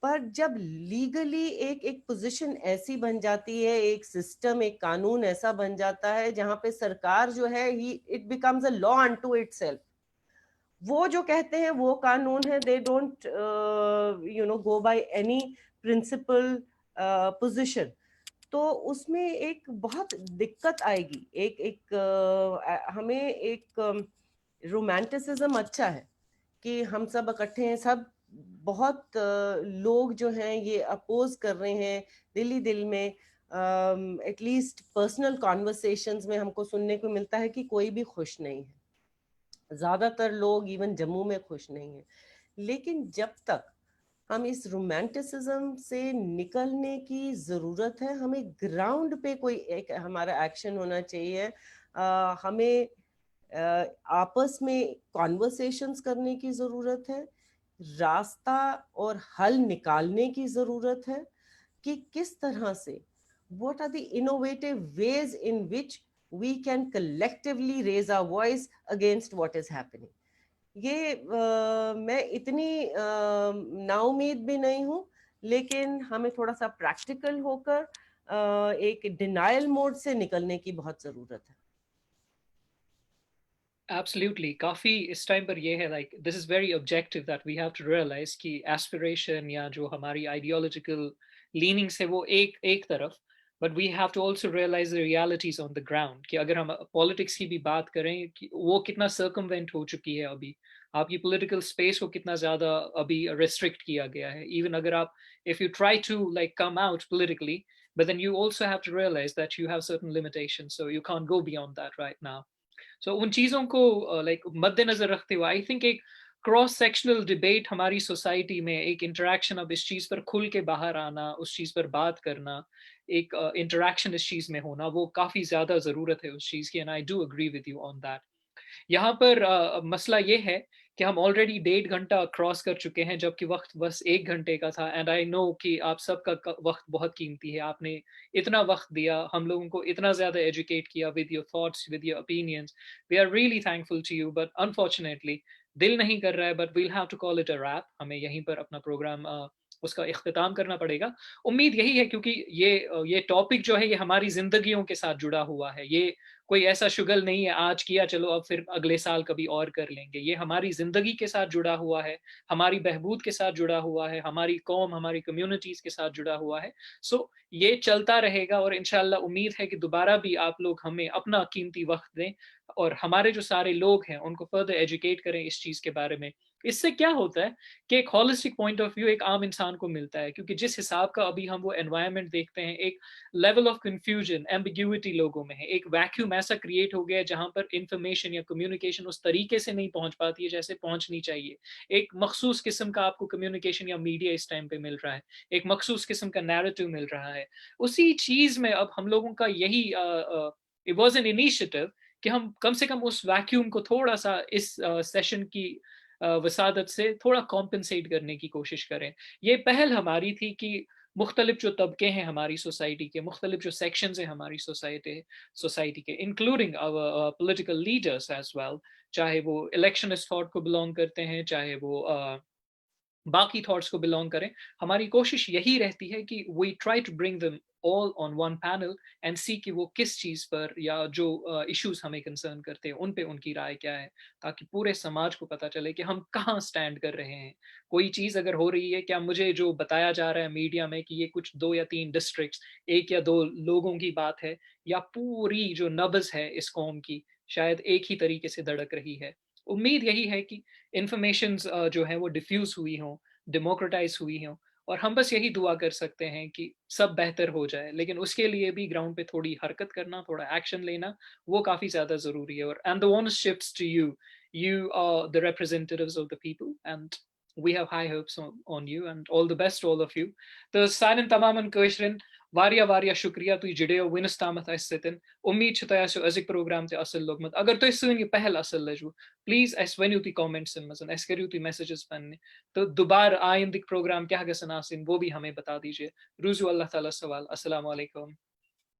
पर जब लीगली एक पोजीशन ऐसी बन जाती है, एक सिस्टम, एक कानून ऐसा बन जाता है जहां पे सरकार जो है ही it becomes a law unto itself. वो जो कहते हैं वो कानून है. They don't go by any principle position. तो उसमें एक बहुत दिक्कत आएगी. एक एक हमें एक रोमांटिसिज्म अच्छा है कि हम सब इकट्ठे हैं. सब बहुत लोग जो हैं ये अपोज कर रहे हैं दिल में. एटलीस्ट पर्सनल कॉन्वर्सेशंस में हमको सुनने को मिलता है कि कोई भी खुश नहीं है. ज़्यादातर लोग इवन जम्मू में खुश नहीं है. लेकिन जब तक हम इस रोमांटिसिज्म से निकलने की ज़रूरत है. हमें ग्राउंड पे कोई एक हमारा एक्शन होना चाहिए. हमें आपस में कॉन्वर्सेशंस करने की ज़रूरत है. रास्ता और हल निकालने की ज़रूरत है कि किस तरह से what are the innovative ways in which we can collectively raise our voice against what is happening. ये मैं इतनी नाउमीद भी नहीं हूँ, लेकिन हमें थोड़ा सा प्रैक्टिकल होकर एक डिनायल मोड से निकलने की बहुत ज़रूरत है. एब्सोल्युटली. काफ़ी इस टाइम पर ये है, like this is very objective that we have to realize कि एस्पिरेशन या जो हमारी आइडियोलॉजिकल लीनिंग्स है वो एक एक तरफ, but we have to also realize the realities on the ground. कि अगर हम पॉलिटिक्स की भी बात करें कि वो कितना सर्कमवेंट हो चुकी है अभी, आपकी पॉलिटिकल स्पेस को कितना ज़्यादा अभी रिस्ट्रिक्ट किया गया है. इवन अगर आप if you try to like come out politically, but then you also have to realize that you have certain limitations, so you can't go beyond that right now. सो उन चीज़ों को लाइक मद्देनजर रखते हुए आई थिंक एक cross sectional debate हमारी society में, एक इंटरेक्शन, अब इस चीज़ पर खुल के बाहर आना, उस चीज़ पर बात करना, एक इंटरेक्शन इस चीज़ में होना, वो काफ़ी ज़्यादा ज़रूरत है उस चीज़ की. And I do agree with you on that. यहाँ पर मसला ये है कि हम ऑलरेडी 1.5 घंटा क्रॉस कर चुके हैं, जबकि वक्त बस 1 घंटे का था. एंड आई नो कि आप सबका वक्त बहुत कीमती है. आपने इतना वक्त दिया, हम लोगों को इतना ज़्यादा एजुकेट किया with your thoughts, with your opinions. We are really thankful to you, but unfortunately दिल नहीं कर रहा है. But we'll have to call it a wrap. हमें यहीं पर अपना प्रोग्राम उसका इख्तिताम करना पड़ेगा. उम्मीद यही है, क्योंकि ये टॉपिक जो है ये हमारी ज़िंदगियों के साथ जुड़ा हुआ है. ये कोई ऐसा शुगल नहीं है आज किया चलो अब फिर अगले साल कभी और कर लेंगे. ये हमारी ज़िंदगी के साथ जुड़ा हुआ है, हमारी बहबूद के साथ जुड़ा हुआ है, हमारी कौम, हमारी कम्युनिटीज़ के साथ जुड़ा हुआ है. सो ये चलता रहेगा और इंशाल्लाह उम्मीद है कि दोबारा भी आप लोग हमें अपना कीमती वक्त दें और हमारे जो सारे लोग हैं उनको फर्दर एजुकेट करें इस चीज़ के बारे में. इससे क्या होता है कि एक होलिस्टिक पॉइंट ऑफ व्यू एक आम इंसान को मिलता है, क्योंकि जिस हिसाब का अभी हम वो एनवायरनमेंट देखते हैं, एक लेवल ऑफ कंफ्यूजन, एम्बिग्यूटी लोगों में है. एक वैक्यूम ऐसा क्रिएट हो गया है जहां पर इंफॉर्मेशन या कम्युनिकेशन उस तरीके से नहीं पहुंच पाती है जैसे पहुंचनी चाहिए. एक मखसूस किस्म का आपको कम्युनिकेशन या मीडिया इस टाइम पे मिल रहा है, एक मखसूस किस्म का नैरेटिव मिल रहा है. उसी चीज में अब हम लोगों का यही इट वाज एन इनिशिएटिव कि हम कम से कम उस वैक्यूम को थोड़ा सा इस सेशन की वसादत से थोड़ा कॉम्पनसेट करने की कोशिश करें. ये पहल हमारी थी कि मुख्तलिफ जो तबके हैं हमारी सोसाइटी के, मुख्तलिफ जो सेक्शंस हैं हमारी सोसाइटी के, including our political leaders as well, चाहे वो इलेक्शनिस्ट थॉट को बिलोंग करते हैं, चाहे वो बाकी थॉट्स को बिलोंग करें. हमारी कोशिश यही रहती है कि we try to bring them all on one panel and see कि वो किस चीज़ पर या जो इश्यूज हमें कंसर्न करते हैं उन पे उनकी राय क्या है, ताकि पूरे समाज को पता चले कि हम कहाँ स्टैंड कर रहे हैं. कोई चीज़ अगर हो रही है, क्या मुझे जो बताया जा रहा है मीडिया में कि ये कुछ 2 या 3 डिस्ट्रिक्ट्स, 1 या 2 लोगों की बात है, या पूरी जो नब्ज़ है इस कौम की शायद एक ही तरीके से धड़क रही है. उम्मीद यही है कि इन्फॉर्मेशंस जो है वो डिफ्यूज हुई हों, डेमोक्रेटाइज हुई हों, और हम बस यही दुआ कर सकते हैं कि सब बेहतर हो जाए. लेकिन उसके लिए भी ग्राउंड पे थोड़ी हरकत करना, थोड़ा एक्शन लेना, वो काफ़ी ज़्यादा ज़रूरी है. और and the onus shifts to you. You are the representatives of the people, and we have high hopes on you, and all the best to all of you. The Silent Tamaman Koishrin, वारिया शुक्रिया तुई जुड़े वनस तामत अस सतन उम्मीद छ तोह अजिक programme ते असल लोगमत अगर तुह सन यह पहल असल लजू प्लीज अस वनु तुई कमेंट्सन मज अस करियो तुई मैसेजेस पन्ने तो दोबारा आइंदिक प्रोग्राम क्या गसन आसिन वो भी हमें बता दीजिए। रूजू अल्लाह ताला सवाल। अस्सलाम वालेकुम।